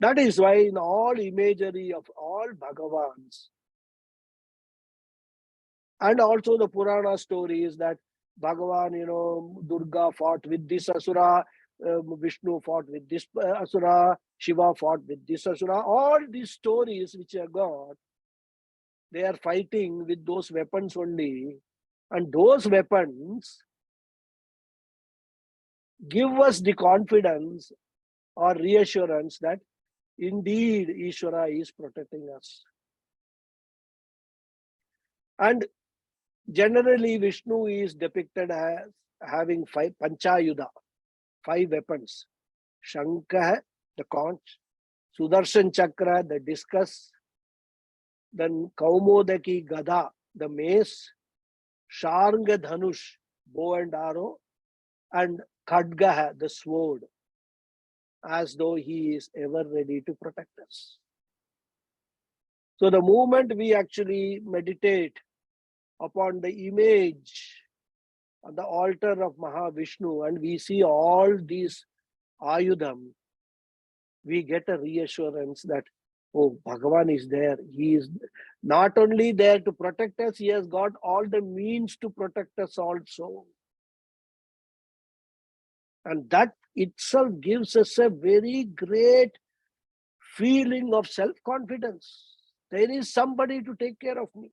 That is why in all imagery of all Bhagavans, and also the Purana stories that Bhagavan, Durga fought with this Asura, Vishnu fought with this Asura, Shiva fought with this Asura. All these stories which are got, they are fighting with those weapons only. And those weapons give us the confidence or reassurance that indeed Ishvara is protecting us. And generally, Vishnu is depicted as having five Panchayuda, 5 weapons. Shankha, the conch, Sudarshan Chakra, the discus, then Kaumodaki Gada, the mace, Sharanga Dhanush, bow and arrow, and Khadgaha, the sword, as though he is ever ready to protect us. So the moment we actually meditate upon the image on the altar of Mahavishnu and we see all these Ayudham, we get a reassurance that, oh, Bhagavan is there. He is not only there to protect us, he has got all the means to protect us also. And that itself gives us a very great feeling of self-confidence. There is somebody to take care of me.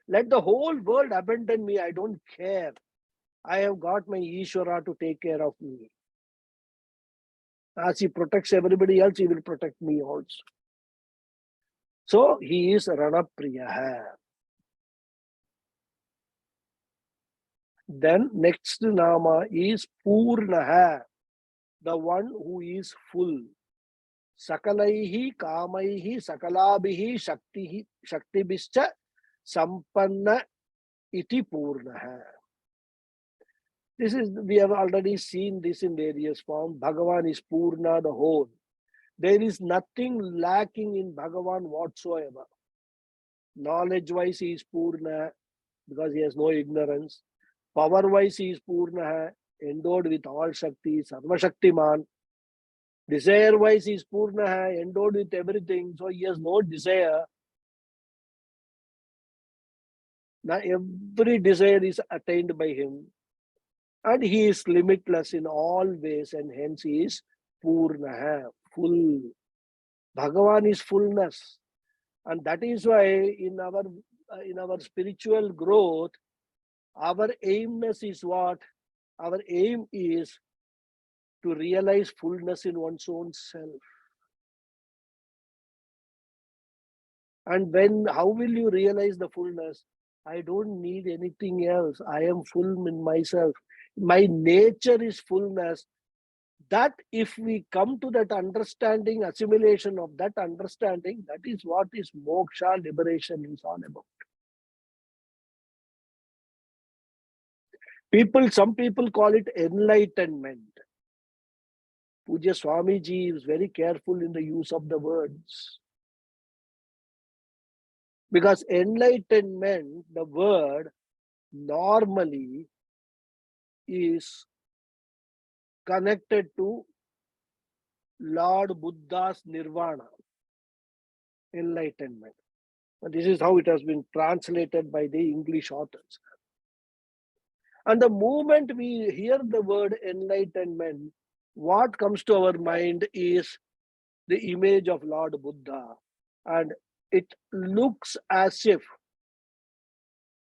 Let the whole world abandon me. I don't care. I have got my Ishvara to take care of me. As he protects everybody else, he will protect me also. So he is Ranapriya. Then next Nama is Purnaha, the one who is full. Sakalaihi, Kamaihi, Sakalabihi, Shaktibhischa, Sampanna iti Purnaha. We have already seen this in various forms. Bhagavan is Purna, the whole. There is nothing lacking in Bhagavan whatsoever. Knowledge-wise, he is Purna because he has no ignorance. Power-wise, he is Purna, endowed with all Shakti, Sarva Shaktiman. Desire-wise, he is Purna, endowed with everything, so he has no desire. Now, every desire is attained by him. And he is limitless in all ways, and hence he is Purna, full. Bhagavan is fullness. And that is why in our spiritual growth, our aimness is what? Our aim is to realize fullness in one's own self. And how will you realize the fullness? I don't need anything else. I am full in myself. My nature is fullness. That if we come to that understanding, assimilation of that understanding, that is what is moksha, liberation is all about. Some people call it enlightenment. Puja Swamiji is very careful in the use of the words. Because enlightenment, the word, normally is connected to Lord Buddha's nirvana, enlightenment. And this is how it has been translated by the English authors. And the moment we hear the word enlightenment, what comes to our mind is the image of Lord Buddha. And it looks as if,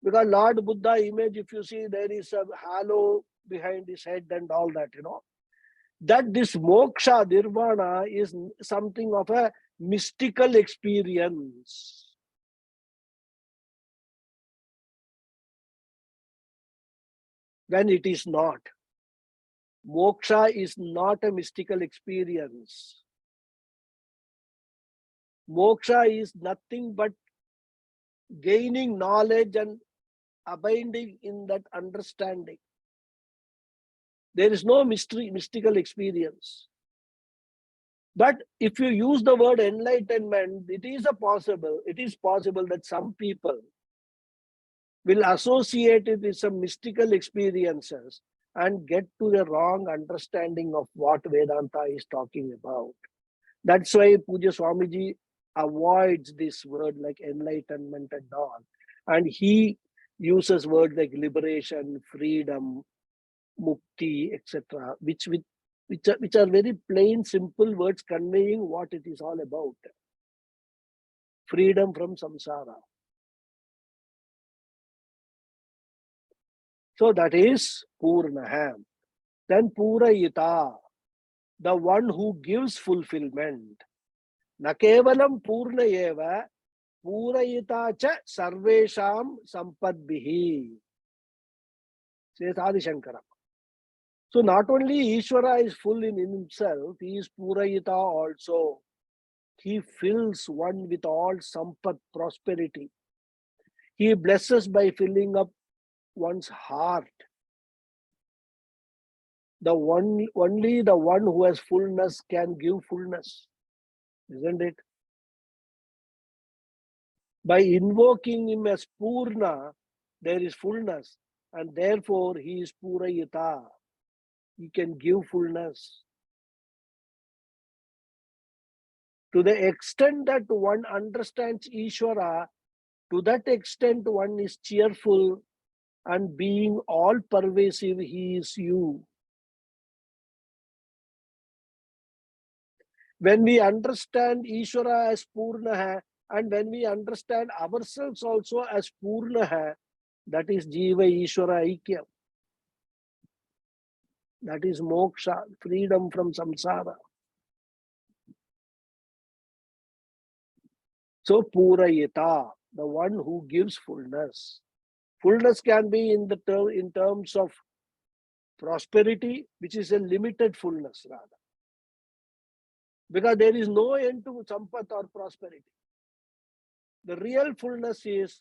because Lord Buddha image, if you see, there is a halo behind his head and all that, that this moksha, nirvana is something of a mystical experience. When it is not. Moksha is not a mystical experience. Moksha is nothing but gaining knowledge and abiding in that understanding. There is no mystical experience. But if you use the word enlightenment, it is possible that some people will associate it with some mystical experiences and get to the wrong understanding of what Vedanta is talking about. That's why Puja Swamiji avoids this word like enlightenment and all. And he uses words like liberation, freedom, mukti, etc., which are very plain, simple words conveying what it is all about. Freedom from samsara. So that is Purnaha. Then Purayita, the one who gives fulfillment. Na kevalam Purna eva, Purayita cha sarvesham sampadbihi. Says Adi Shankara. So not only Ishvara is full in himself, he is Purayita also. He fills one with all sampat, prosperity. He blesses by filling up one's heart. Only the one who has fullness can give fullness, isn't it? By invoking him as Purna, there is fullness, and therefore he is Purayita. He can give fullness. To the extent that one understands Ishvara, to that extent one is cheerful, and being all pervasive, he is you. When we understand Ishvara as Purna, and when we understand ourselves also as Purna, that is Jiva Ishvara Aikya. That is moksha, freedom from samsara. So Purayita, the one who gives fullness. Fullness can be in terms of prosperity, which is a limited fullness rather. Because there is no end to sampat or prosperity. The real fullness is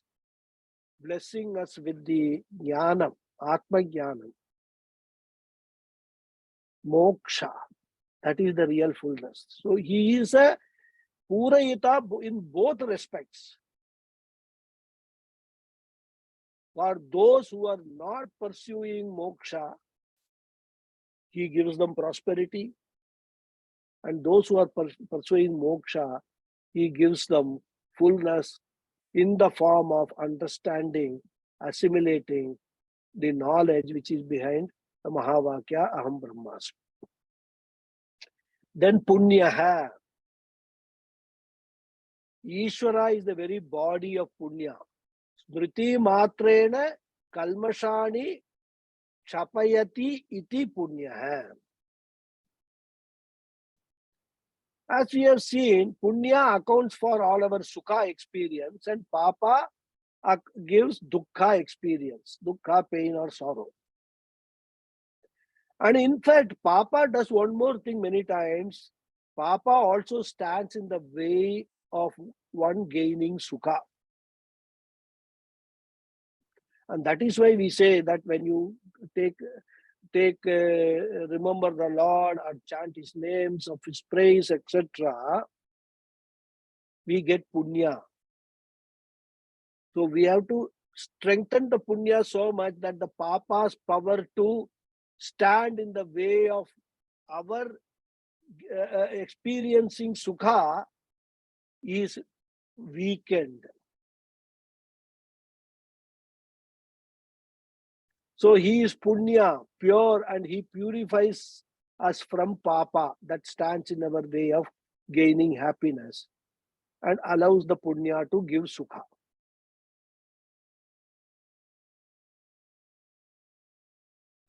blessing us with the jnanam, atma jnanam, moksha. That is the real fullness. So he is a Purayita in both respects. For those who are not pursuing moksha, he gives them prosperity. And those who are pursuing moksha, he gives them fullness in the form of understanding, assimilating the knowledge which is behind the Mahavakya Aham Brahmasmi. Then Punyaha. Ishvara is the very body of Punya. Smriti matrena kalmashani chapayati iti Punyaha. As we have seen, Punya accounts for all our Sukha experience and Papa gives Dukkha experience, Dukkha, pain or sorrow. And in fact, Papa does one more thing many times. Papa also stands in the way of one gaining Sukha. And that is why we say that when you remember the Lord or chant his names of his praise, etc., we get punya. So we have to strengthen the punya so much that the Papa's power to stand in the way of our experiencing sukha is weakened. So he is punya, pure, and he purifies us from Papa that stands in our way of gaining happiness and allows the punya to give sukha.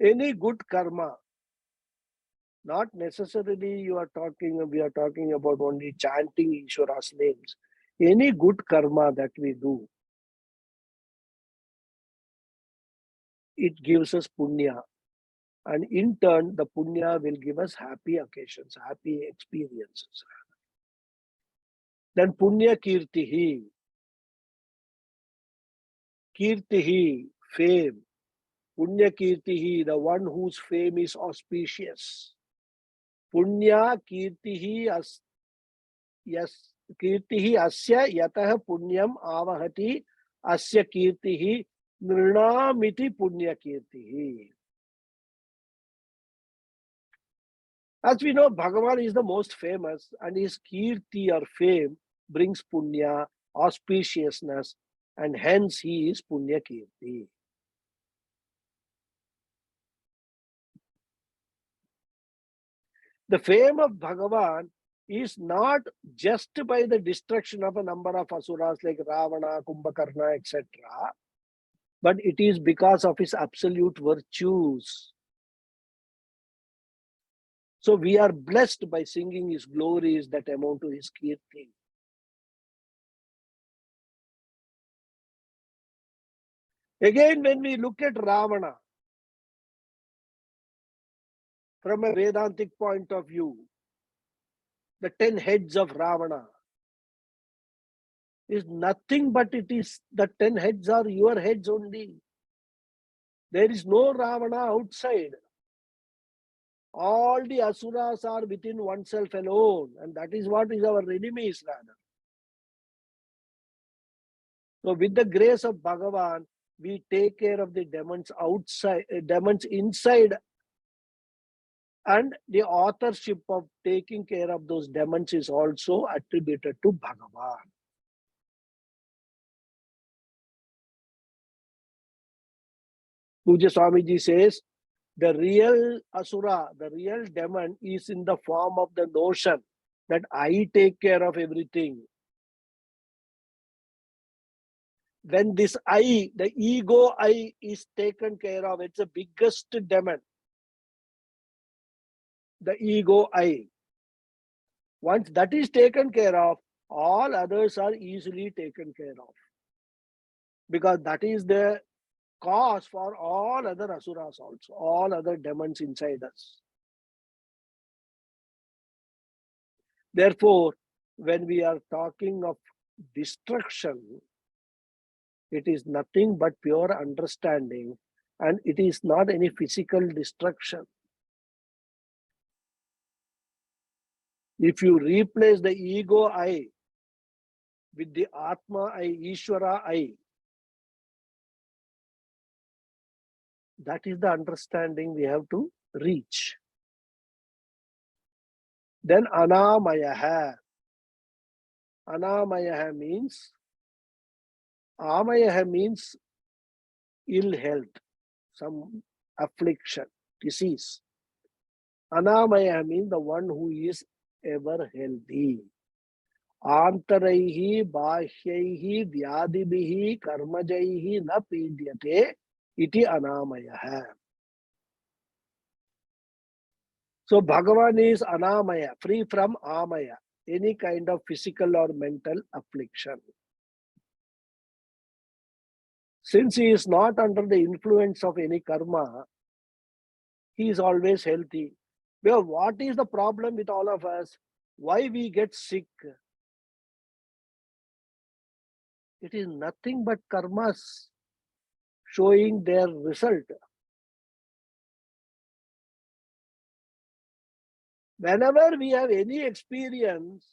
Any good karma, not necessarily we are talking about only chanting Ishvara's names. Any good karma that we do, it gives us punya. And in turn, the punya will give us happy occasions, happy experiences. Then punya kirtihi. Kirtihi, fame. Punya kirtihi, the one whose fame is auspicious. Punya kirtihi kirtihi asya yatah punyam avahati asya kirtihi Nrinamiti Punyakirti. As we know, Bhagavan is the most famous, and his kirti or fame brings punya, auspiciousness, and hence he is Punya Kirti. The fame of Bhagavan is not just by the destruction of a number of asuras like Ravana, Kumbhakarna, etc., but it is because of his absolute virtues. So we are blessed by singing his glories that amount to his kirti. Again, when we look at Ravana, from a Vedantic point of view, the 10 heads of Ravana is nothing but it is the 10 heads are your heads only. There is no Ravana outside. All the asuras are within oneself alone, and that is what is our enemies rather. So with the grace of Bhagavan, we take care of the demons outside, demons inside, and the authorship of taking care of those demons is also attributed to Bhagavan. Puja Swamiji says, the real asura, the real demon is in the form of the notion that I take care of everything. When this I, the ego I is taken care of, it's the biggest demon. The ego I. Once that is taken care of, all others are easily taken care of. Because that is the cause for all other asuras also, all other demons inside us. Therefore, when we are talking of destruction, it is nothing but pure understanding, and it is not any physical destruction. If you replace the ego I with the Atma I, Ishvara I, that is the understanding we have to reach. Then Anamayaha. Anamayaha means, Amayaha means ill health, some affliction, disease. Anamaya means the one who is ever healthy. Antaraihi, Bahyaihi, Vyadibihi, Karmajaihi, na Pidyate, iti Anamaya. So Bhagavan is Anamaya, free from Amaya, any kind of physical or mental affliction. Since he is not under the influence of any karma, he is always healthy. Well, what is the problem with all of us? Why we get sick? It is nothing but karmas showing their result. Whenever we have any experience,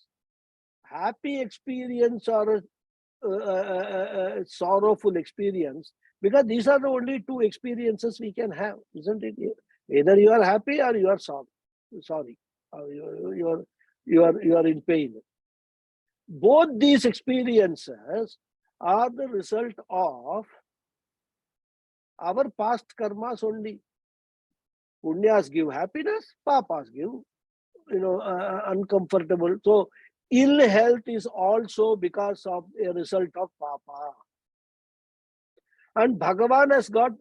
happy experience or sorrowful experience, because these are the only two experiences we can have, isn't it? Either you are happy or you are sorry, or you are in pain. Both these experiences are the result of our past karmas only. Punyas give happiness, papas give uncomfortable. So ill health is also because of a result of papa. And Bhagavan has got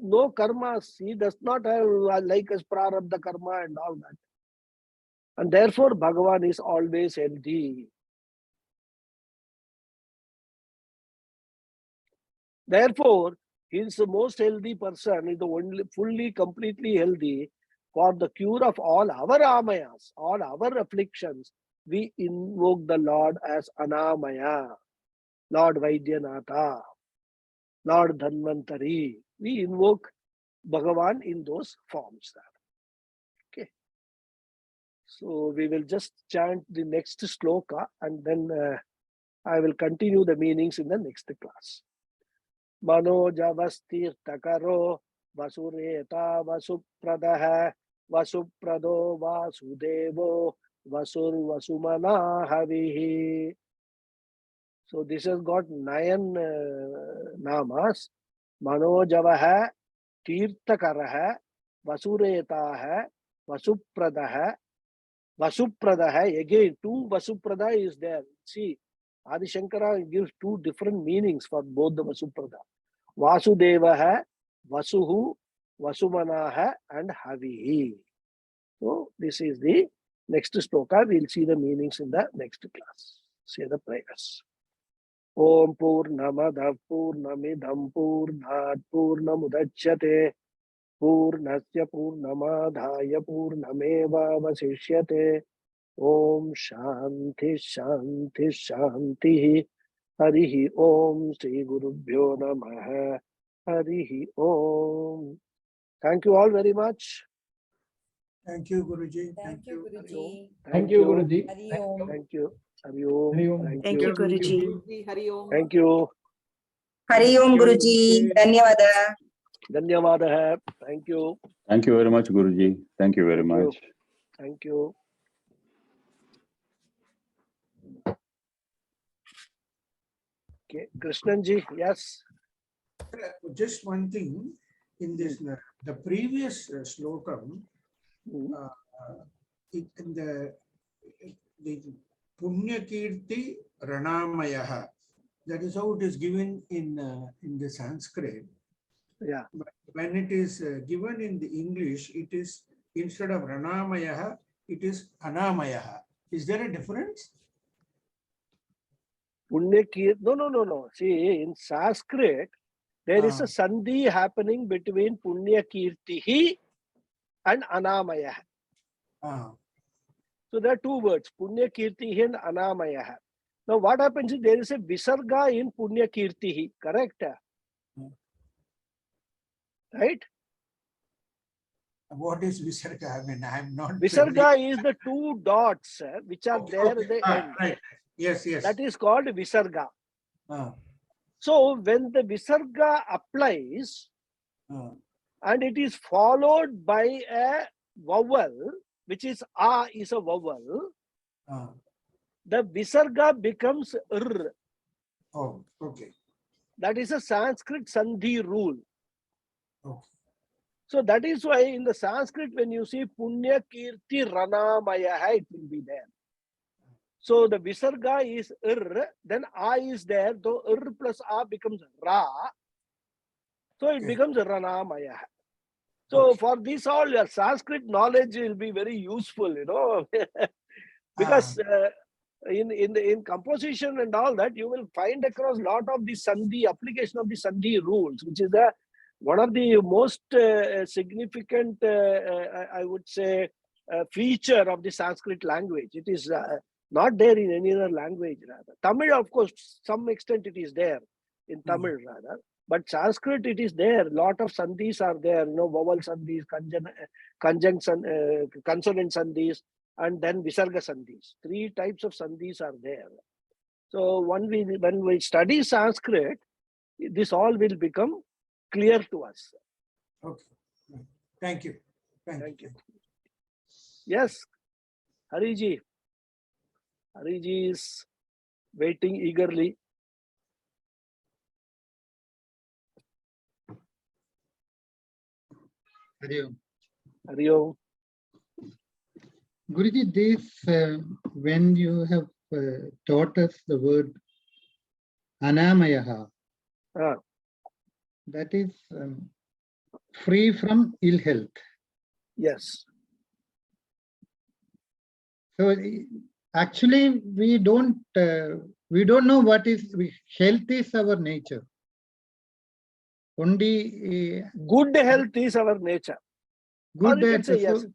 no karmas. He does not have like us prarabdha karma and all that. And therefore Bhagavan is always healthy. Therefore, he is the most healthy person, is the only fully, completely healthy. For the cure of all our amayas, all our afflictions, we invoke the Lord as Anamaya, Lord Vaidyanatha, Lord Dhanvantari. We invoke Bhagavan in those forms. Okay. So we will just chant the next sloka, and then I will continue the meanings in the next class. Manojavastirtakaro Vasureta Vasupradaha Vasuprado Vasudevo Vasur Vasumana Havihi. So this has got 9 namas. Manojavaha, Tirtakaraha, Vasuretaha, Vasupradaha, Vasupradaha. Again, 2 Vasuprada is there. See, Adi Shankara gives 2 different meanings for both the Vasuprada. Vasudevaha, Vasuhu, Vasumanaha, and Havihi. So this is the next sloka. We'll see the meanings in the next class. Say the prayers. Om Purnamadav Purnamidham Purnat Purnamudachyate Purnasya Purnamadhaya Purnameva Vasishyate. Om Shanti Shanti Shanti. Harihi Om Sri Gurubhyo Namaha. Harihi Om. Thank you all very much. Thank you, Guruji. Thank you, Guruji. Thank you, Guruji. Hari Om. Thank you. Hari Om. Hari Om. Thank you, Guruji. Hari Om. Thank you. Hari Om Guruji. Dhanyawada. Dhanyawadaha. Thank you. Thank you very much, Guruji. Thank you very Thank you. much. Thank you. Okay, Krishnanji, yes. Just one thing in this, the previous slokam, in the Punya Kirti Ranamayaha, that is how it is given in the Sanskrit. Yeah. But when it is given in the English, it is instead of Ranamayaha, it is Anamayaha. Is there a difference? No. See, in Sanskrit, there is a sandhi happening between Punya Kirtihi and Anamaya. So there are 2 words, Punya Kirtihi and Anamaya. Now what happens is there is a Visarga in Punya Kirtihi, correct? Right? What is Visarga? I mean, I am not. Visarga is the 2 dots which are there at the end. Right. Yes. That is called Visarga. So when the Visarga applies and it is followed by a vowel, which is A is a vowel, the Visarga becomes R. Oh, okay. That is a Sanskrit Sandhi rule. Okay. So that is why in the Sanskrit, when you see Punya Kirti Ranamaya, it will be there. So the Visarga is Ir, then A is there, though Ir plus A becomes Ra. So it becomes Ranamaya. So for this all, your Sanskrit knowledge will be very useful, because in composition and all that, you will find across a lot of the Sandhi, application of the Sandhi rules, which is one of the most significant, I would say, feature of the Sanskrit language. It is not there in any other language rather. Tamil, of course, some extent it is there in Tamil rather. But Sanskrit, it is there. A lot of sandhis are there, vowel sandhis, consonant sandhis, and then visarga sandhis. 3 types of sandhis are there. So when we study Sanskrit, this all will become clear to us. Okay. Thank you. Thank you. Yes, Hariji. Hariji is waiting eagerly. Hari Om. Guruji, this, when you have taught us the word Anamayaha, that is free from ill health. Yes. So actually, we don't know what is health is our nature. Only good health is our nature. Good health. Say yes.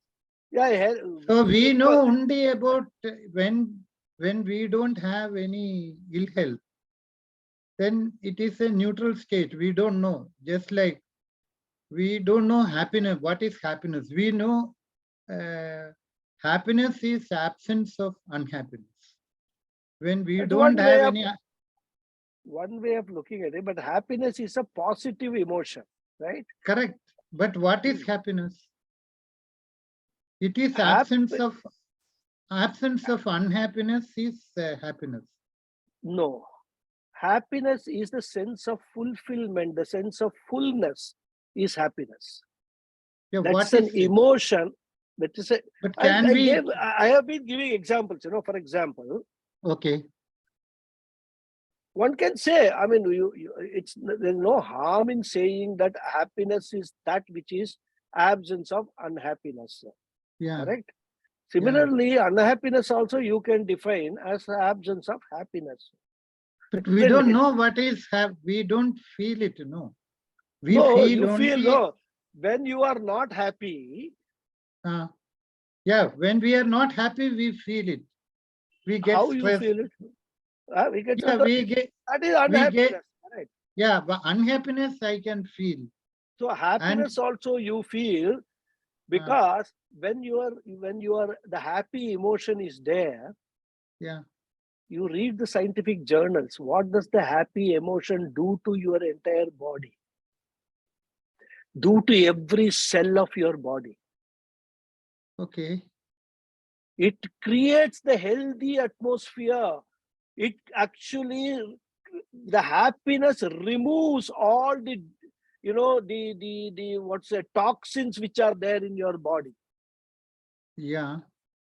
So we know only about when we don't have any ill health, then it is a neutral state. We don't know. Just like we don't know happiness. What is happiness? We know happiness is absence of unhappiness. When we don't have any one way of looking at it, but happiness is a positive emotion, right? Correct. But what is happiness? It is Happy- absence of unhappiness is happiness. No. Happiness is the sense of fulfillment, the sense of fullness is happiness. Yeah, That's what an is it? emotion. That is a, But can I have been giving examples, for example, okay. one can say, I mean, there's no harm in saying that happiness is that which is absence of unhappiness. Yeah. Correct? Similarly, unhappiness also you can define as the absence of happiness. But we don't know what is we don't feel it, no. We feel you only, feel no. When you are not happy, yeah, when we are not happy, we feel it. We get how stressed. you feel it? We get Yeah, we get, that is unhappiness. Right? yeah, but unhappiness I can feel. So happiness also you feel, because when you are the happy emotion is there, yeah, you read the scientific journals. What does the happy emotion do to your entire body? Do to every cell of your body. okay. It creates the healthy atmosphere. It actually, the happiness removes all the, the what's the toxins which are there in your body. Yeah.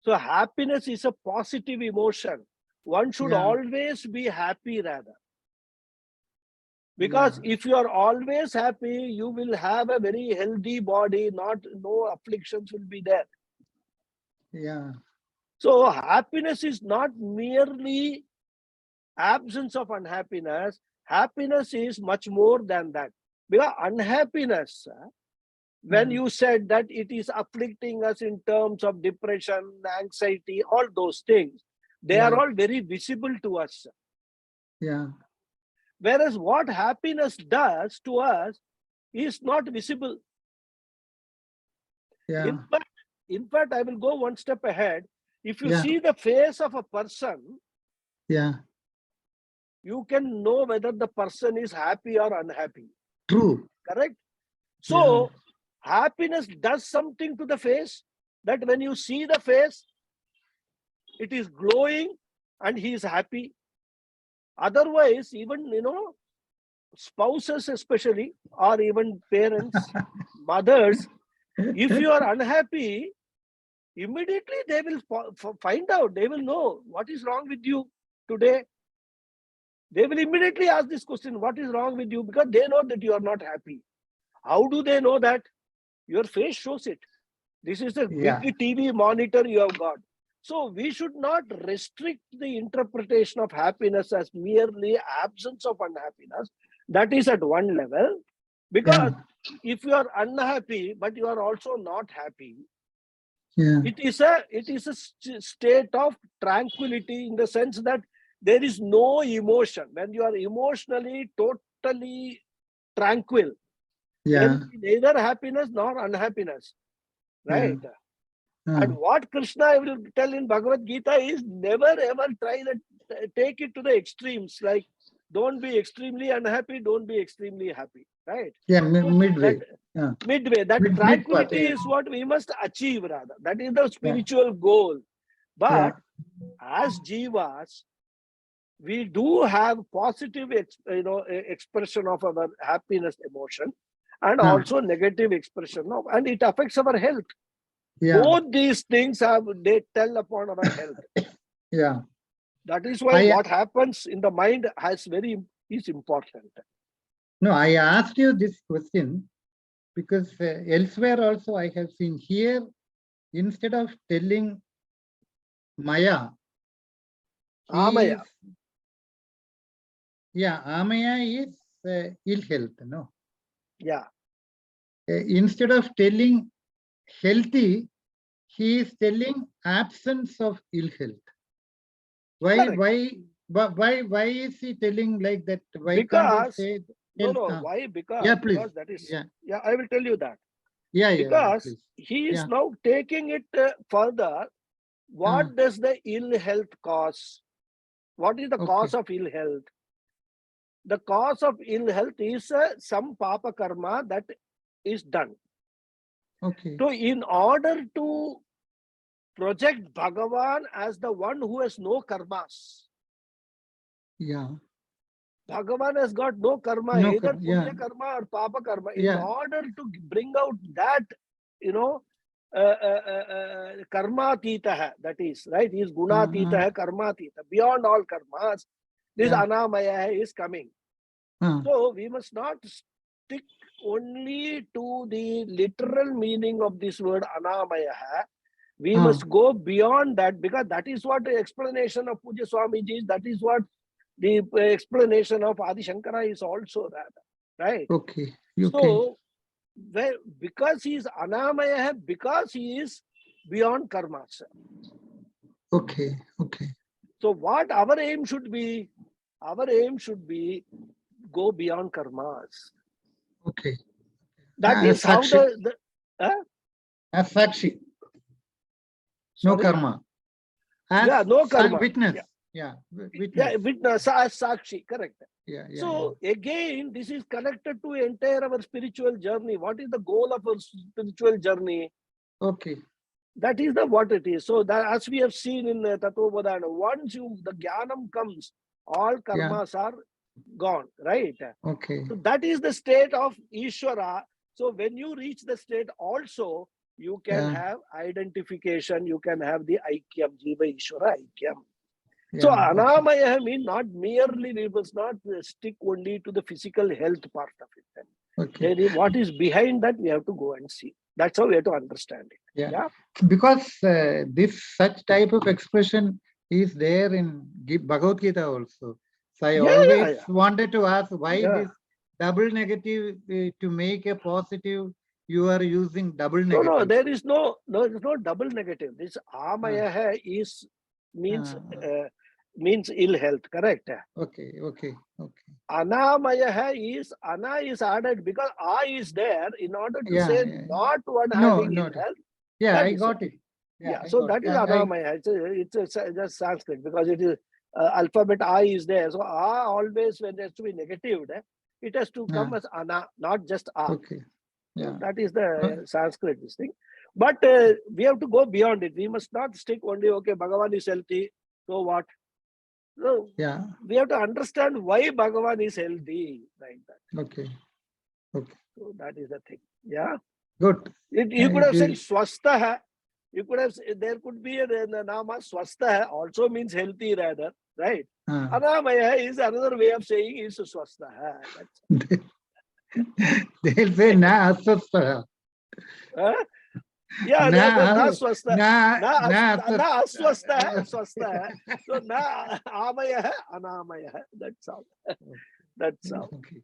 So happiness is a positive emotion. One should always be happy rather. Because if you are always happy, you will have a very healthy body, no afflictions will be there. Yeah. So happiness is not merely absence of unhappiness. Happiness is much more than that. Because unhappiness, when you said that it is afflicting us in terms of depression, anxiety, all those things, they are all very visible to us. Yeah. Whereas what happiness does to us is not visible. Yeah. In fact, I will go one step ahead. If you Yeah. see the face of a person, Yeah. you can know whether the person is happy or unhappy. True. Correct? So, happiness does something to the face, that when you see the face, it is glowing and he is happy. Otherwise, even, spouses especially, or even parents, mothers, if you are unhappy, immediately they will find out, they will know what is wrong with you today. They will immediately ask this question, what is wrong with you? Because they know that you are not happy. How do they know that? Your face shows it. This is a big TV monitor you have got. So we should not restrict the interpretation of happiness as merely absence of unhappiness. That is at one level. Because if you are unhappy, but you are also not happy, it is a state of tranquility, in the sense that there is no emotion. When you are emotionally totally tranquil, there will be neither happiness nor unhappiness, right? And what Krishna will tell in Bhagavad Gita is, never ever take it to the extremes. Like, don't be extremely unhappy, don't be extremely happy, right? Yeah, midway. Midway, that tranquility is what we must achieve rather. That is the spiritual goal. But as jivas, we do have positive expression of our happiness emotion, and also negative expression of, and it affects our health. Both these things they tell upon our health. That is why what happens in the mind is important. No, I asked you this question because elsewhere also I have seen here, instead of telling Maya, Amaya. Amaya is ill health, no? Yeah. Instead of telling healthy, he is telling absence of ill health. Why is he telling like that? Why can't he say why? Because that is I will tell you that. Because he is now taking it further. What does the ill health cause? What is the cause of ill health? the cause of ill health is some papa karma that is done. Okay. So in order to project Bhagavan as the one who has no karmas, Yeah. Bhagavan has got no karma, No either karma, yeah. punya karma or papa karma. In Yeah. order to bring out that, karma tita, that is, right? He is guna tita, karma tita, beyond all karmas. This anamaya is coming. So we must not stick only to the literal meaning of this word anamaya. We must go beyond that, because that is what the explanation of Puja Swamiji is. That is what the explanation of Adi Shankara is also, right? Okay. So, because he is anamaya, because he is beyond karmas. Okay. Okay. So what our aim should be? Our aim should be go beyond karmas. Okay. That As is how Sakshi. As Sakshi. No sorry? karma. As No karma. Witness. Yeah. Witness. Yeah, witness as Sakshi, correct. Yeah. So again, this is connected to entire our spiritual journey. What is the goal of our spiritual journey? Okay. That is what it is. So that, as we have seen in Tattvabodhana, once the jnanam comes, all karmas are gone, right? Okay. So that is the state of Ishvara. So when you reach the state also, you can have identification, you can have the aikyam, jiva Ishvara aikyam. So anamaya means not merely, we must not stick only to the physical health part of it. Okay. What is behind that, we have to go and see. That's how we have to understand it. Yeah. Because this such type of expression is there in Bhagavad Gita also. So I always wanted to ask why this double negative to make a positive. You are using double negative. No, there is no double negative. This amaya is means ill health, correct? Okay. Anamaya is added because a is there in order to say not one having ill health. Yeah, I got it. So that is anamaya. It's just Sanskrit, because it is alphabet I is there. So a always, when it has to be negative, it has to come as ana, not just a. Okay. Yeah. So that is the Sanskrit this thing. But we have to go beyond it. We must not stick only, okay, Bhagavan is healthy, so what? No, we have to understand why Bhagavan is healthy, like that. Okay. So that is the thing. Yeah. Good. You could have said swastha. You could have, there could be a nama swastha also means healthy rather, right? Anamaya is another way of saying is swastha. They'll say na aswastha. Yeah, na swastha. Na aswastha. So na amaya, anamaya. That's all. That's all. Okay.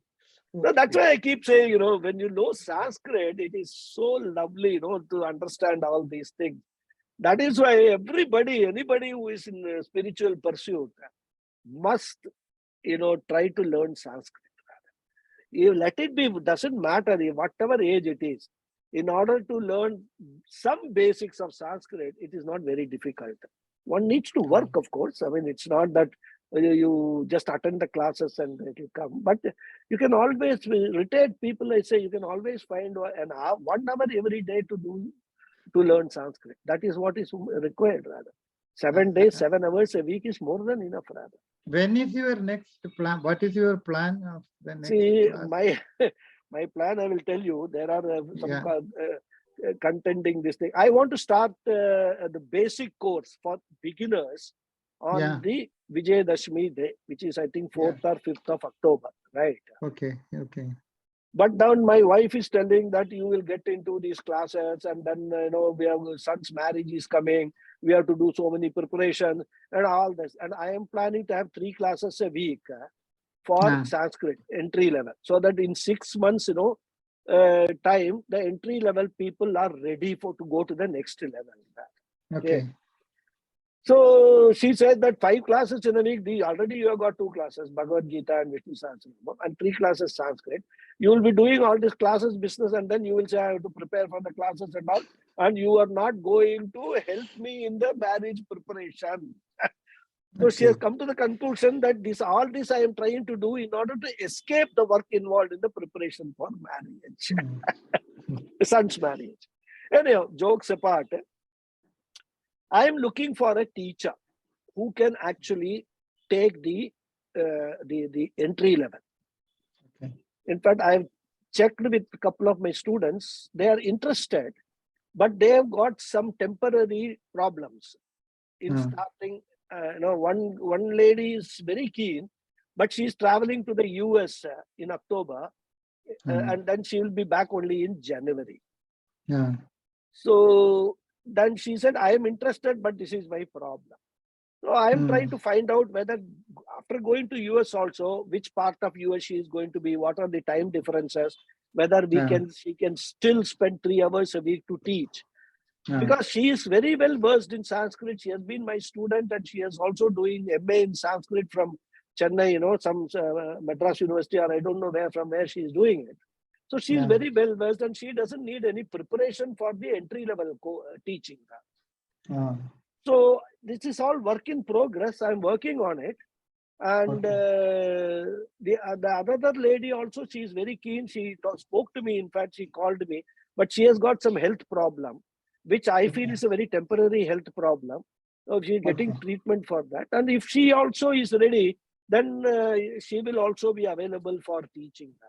So that's why I keep saying, when you know Sanskrit, it is so lovely, to understand all these things. That is why anybody who is in spiritual pursuit must, try to learn Sanskrit. You let it be, doesn't matter whatever age it is. In order to learn some basics of Sanskrit, it is not very difficult. One needs to work, of course. I mean, it's not that you just attend the classes and it will come. But you can always, retired people, I say, you can always find 1 hour every day to learn Sanskrit. That is what is required, rather. 7 days, 7 hours a week is more than enough, rather. When is your next plan? What is your plan of the next class? My plan, I will tell you, there are some contending this thing. I want to start the basic course for beginners on the Vijayadashmi day, which is, I think, 4th or 5th of October, right? Okay. But now my wife is telling that you will get into these classes, and then, we have son's marriage is coming. We have to do so many preparations and all this. And I am planning to have 3 classes a week for Sanskrit entry level, so that in 6 months, time, the entry level people are ready to go to the next level. Okay. So she said that 5 classes in a week, already you have got 2 classes, Bhagavad Gita and Vishnu Sahasranamam, and 3 classes Sanskrit. You will be doing all these classes business, and then you will say, I have to prepare for the classes and all, and you are not going to help me in the marriage preparation. So she has come to the conclusion that all this I am trying to do in order to escape the work involved in the preparation for marriage, son's marriage. Anyhow, jokes apart, I am looking for a teacher who can actually take the entry level. Okay. In fact, I have checked with a couple of my students. They are interested, but they have got some temporary problems in starting. One lady is very keen, but she's traveling to the US in October, and then she will be back only in January. Yeah. So then she said, I am interested, but this is my problem. So I am trying to find out whether after going to US also, which part of US she is going to be, what are the time differences, whether she can still spend 3 hours a week to teach. Because she is very well versed in Sanskrit. She has been my student and she is also doing MA in Sanskrit from Chennai, some Madras University, or I don't know from where she is doing it. So she is very well versed and she doesn't need any preparation for the entry level teaching. So this is all work in progress. I'm working on it. And the other lady also, she is very keen. She spoke to me. In fact, she called me, but she has got some health problem, which I feel is a very temporary health problem. So she is getting treatment for that. And if she also is ready, then she will also be available for teaching that.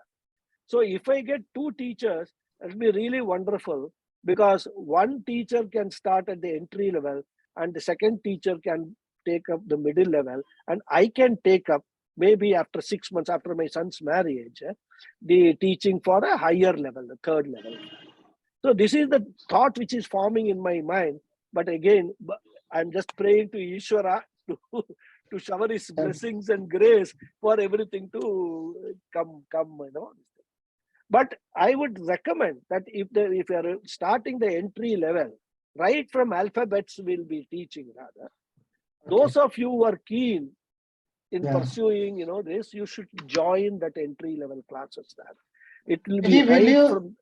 So if I get 2 teachers, it will be really wonderful, because one teacher can start at the entry level and the second teacher can take up the middle level, and I can take up maybe after 6 months after my son's marriage, the teaching for a higher level, the 3rd level. So this is the thought which is forming in my mind. But again, I'm just praying to Ishvara to shower his blessings and grace for everything to come. But I would recommend that if you are starting the entry level, right from alphabets we'll be teaching rather. Those of you who are keen in pursuing, this, you should join that entry level classes there. It will be right from.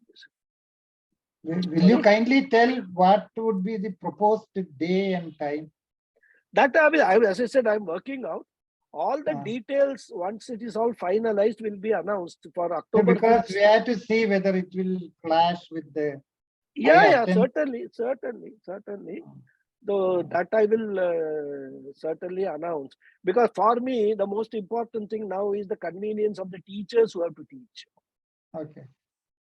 Will you kindly tell what would be the proposed day and time? That as I said, I'm working out. All the details, once it is all finalized, will be announced for October. Because we have to see whether it will clash with the. Certainly. So that I will certainly announce. Because for me, the most important thing now is the convenience of the teachers who have to teach. Okay.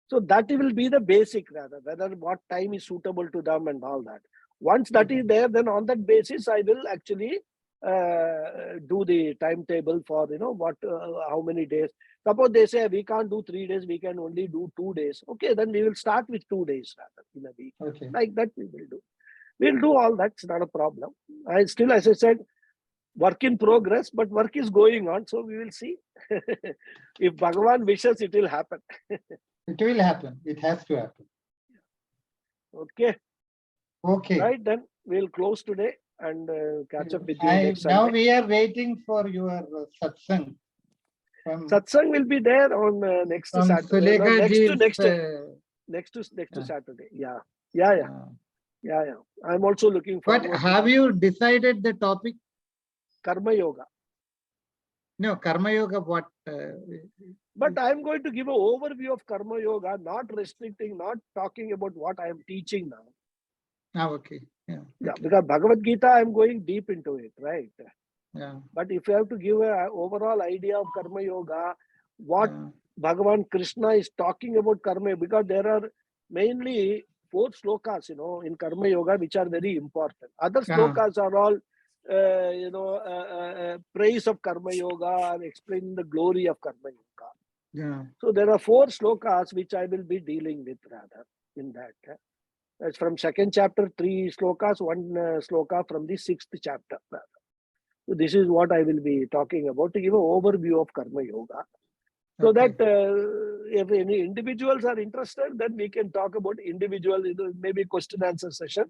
So that will be the basic rather, whether what time is suitable to them and all that. Once that is there, then on that basis, I will actually do the timetable for, how many days. Suppose they say we can't do 3 days, we can only do 2 days. Okay, then we will start with 2 days rather in a week. Okay. Like that we will do. We'll do all that. It's not a problem. I still, as I said, work in progress, but work is going on. So we will see. If Bhagavan wishes, it will happen. It will happen. It has to happen. Okay. Okay. Right, then we'll close today and catch up with you next Now Sunday. we are waiting for your satsang. Satsang will be there on next Saturday. Next to Saturday. Yeah. I'm also looking forward. But have you decided the topic? Karma Yoga. No, Karma Yoga, what? But I'm going to give an overview of Karma Yoga, not restricting, not talking about what I am teaching now. Okay. Yeah. Because Bhagavad Gita, I'm going deep into it, right? Yeah. But if you have to give an overall idea of Karma Yoga, what Bhagavan Krishna is talking about Karma, because there are mainly 4 slokas, in Karma Yoga, which are very important. Other slokas are all, praise of Karma Yoga and explaining the glory of Karma Yoga. Yeah. So there are 4 slokas which I will be dealing with rather in that. That's from 2nd chapter, 3 slokas, 1 sloka from the 6th chapter. So this is what I will be talking about, to give an overview of Karma Yoga. So that if any individuals are interested, then we can talk about individual, maybe question answer session.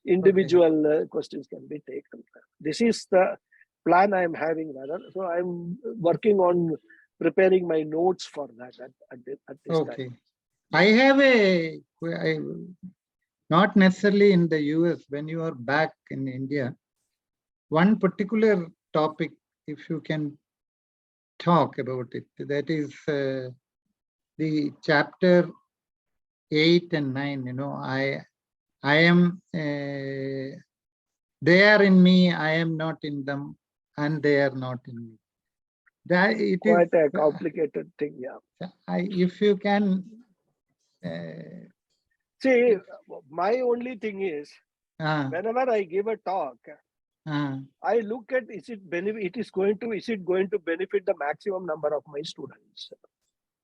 Individual questions can be taken. This is the plan I am having rather. So I'm working on preparing my notes for that at this time. I have not necessarily in the US, when you are back in India, one particular topic, if you can talk about it. That is the chapter 8 and 9. You know, I am, they are in me, I am not in them, and they are not in me. That it Quite is, a complicated thing, yeah. if you can, See, my only thing is, uh, whenever I give a talk, I look at is it going to benefit the maximum number of my students.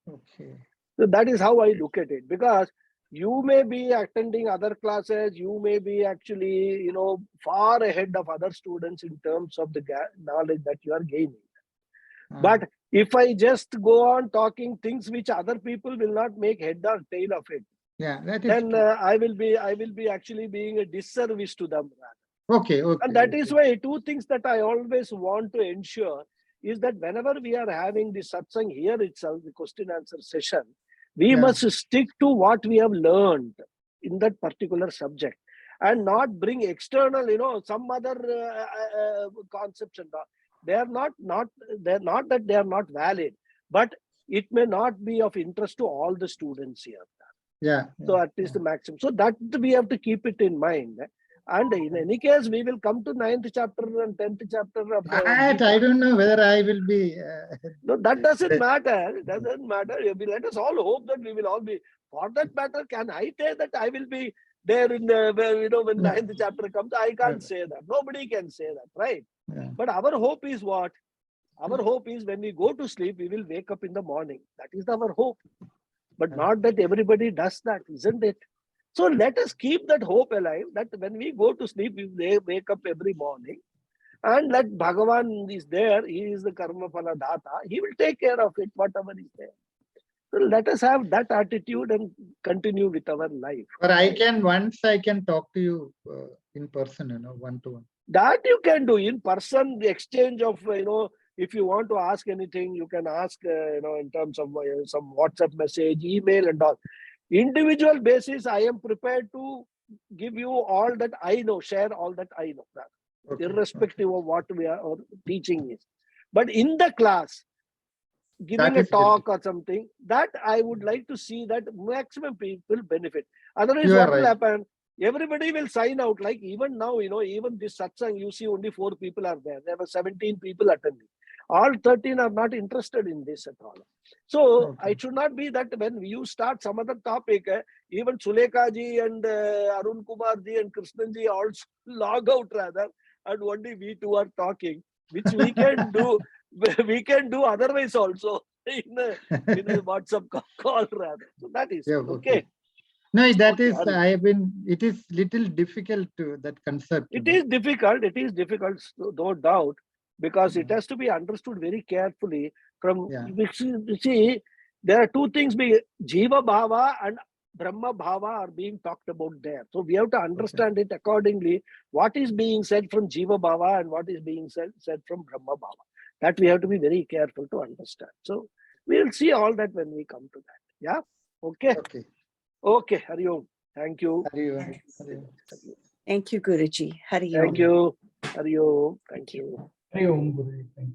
okay. So that is how I look at it, because you may be attending other classes, you may be actually, you know, far ahead of other students in terms of the knowledge that you are gaining. But if I just go on talking things which other people will not make head or tail of it, Yeah, that is then true. I will be actually being a disservice to them. Okay, okay. And that is why two things that I always want to ensure is that whenever we are having the satsang here itself, the question answer session, we must stick to what we have learned in that particular subject and not bring external, you know, some other concepts and all. They are not that they are not valid, but it may not be of interest to all the students here. Yeah. So at least the maximum. So that we have to keep it in mind. And in any case, we will come to 9th chapter and 10th chapter of That I don't know whether I will be. No, that doesn't matter. It doesn't matter. Let us all hope that we will all be. For that matter, can I say that I will be there in the, you know, when 9th chapter comes? I can't say that. Nobody can say that, right? Yeah. But our hope is what? Our hope is when we go to sleep, we will wake up in the morning. That is our hope. But not that everybody does that, isn't it? So let us keep that hope alive, that when we go to sleep, we wake up every morning, and that Bhagavan is there. He is the karma phala data. He will take care of it, whatever is there. So let us have that attitude and continue with our life. Or I can talk to you in person, you know, one-to-one. That you can do in person, the exchange of, you know, if you want to ask anything, you can ask, you know, in terms of some WhatsApp message, email and all. Individual basis, I am prepared to give you all that I know, share all that I know, irrespective of what we are or teaching is. But in the class, giving a talk or something, that I would like to see that maximum people benefit. Otherwise, what will happen? Everybody will sign out. Like even now, you know, even this satsang, you see only 4 people are there. There were 17 people attending. All 13 are not interested in this at all. So it should not be that when you start some other topic, even Sulekha ji and Arun Kumar ji and Krishnan ji also log out rather, and only we two are talking, which we can do. We can do otherwise also in a WhatsApp call rather. So that is okay. No, that is, it is little difficult to that concept. It is difficult, no doubt, because it has to be understood very carefully. From you see, there are two things: Jiva Bhava and Brahma Bhava are being talked about there. So we have to understand it accordingly. What is being said from Jiva Bhava and what is being said from Brahma Bhava. That we have to be very careful to understand. So we will see all that when we come to that. Yeah. Okay. Okay. Hari Om. Thank you. Hari Om. Thank you, Guruji. Hari Om. Thank you. Hari Om. Thank you. Hari Om, Guruji. Thank you.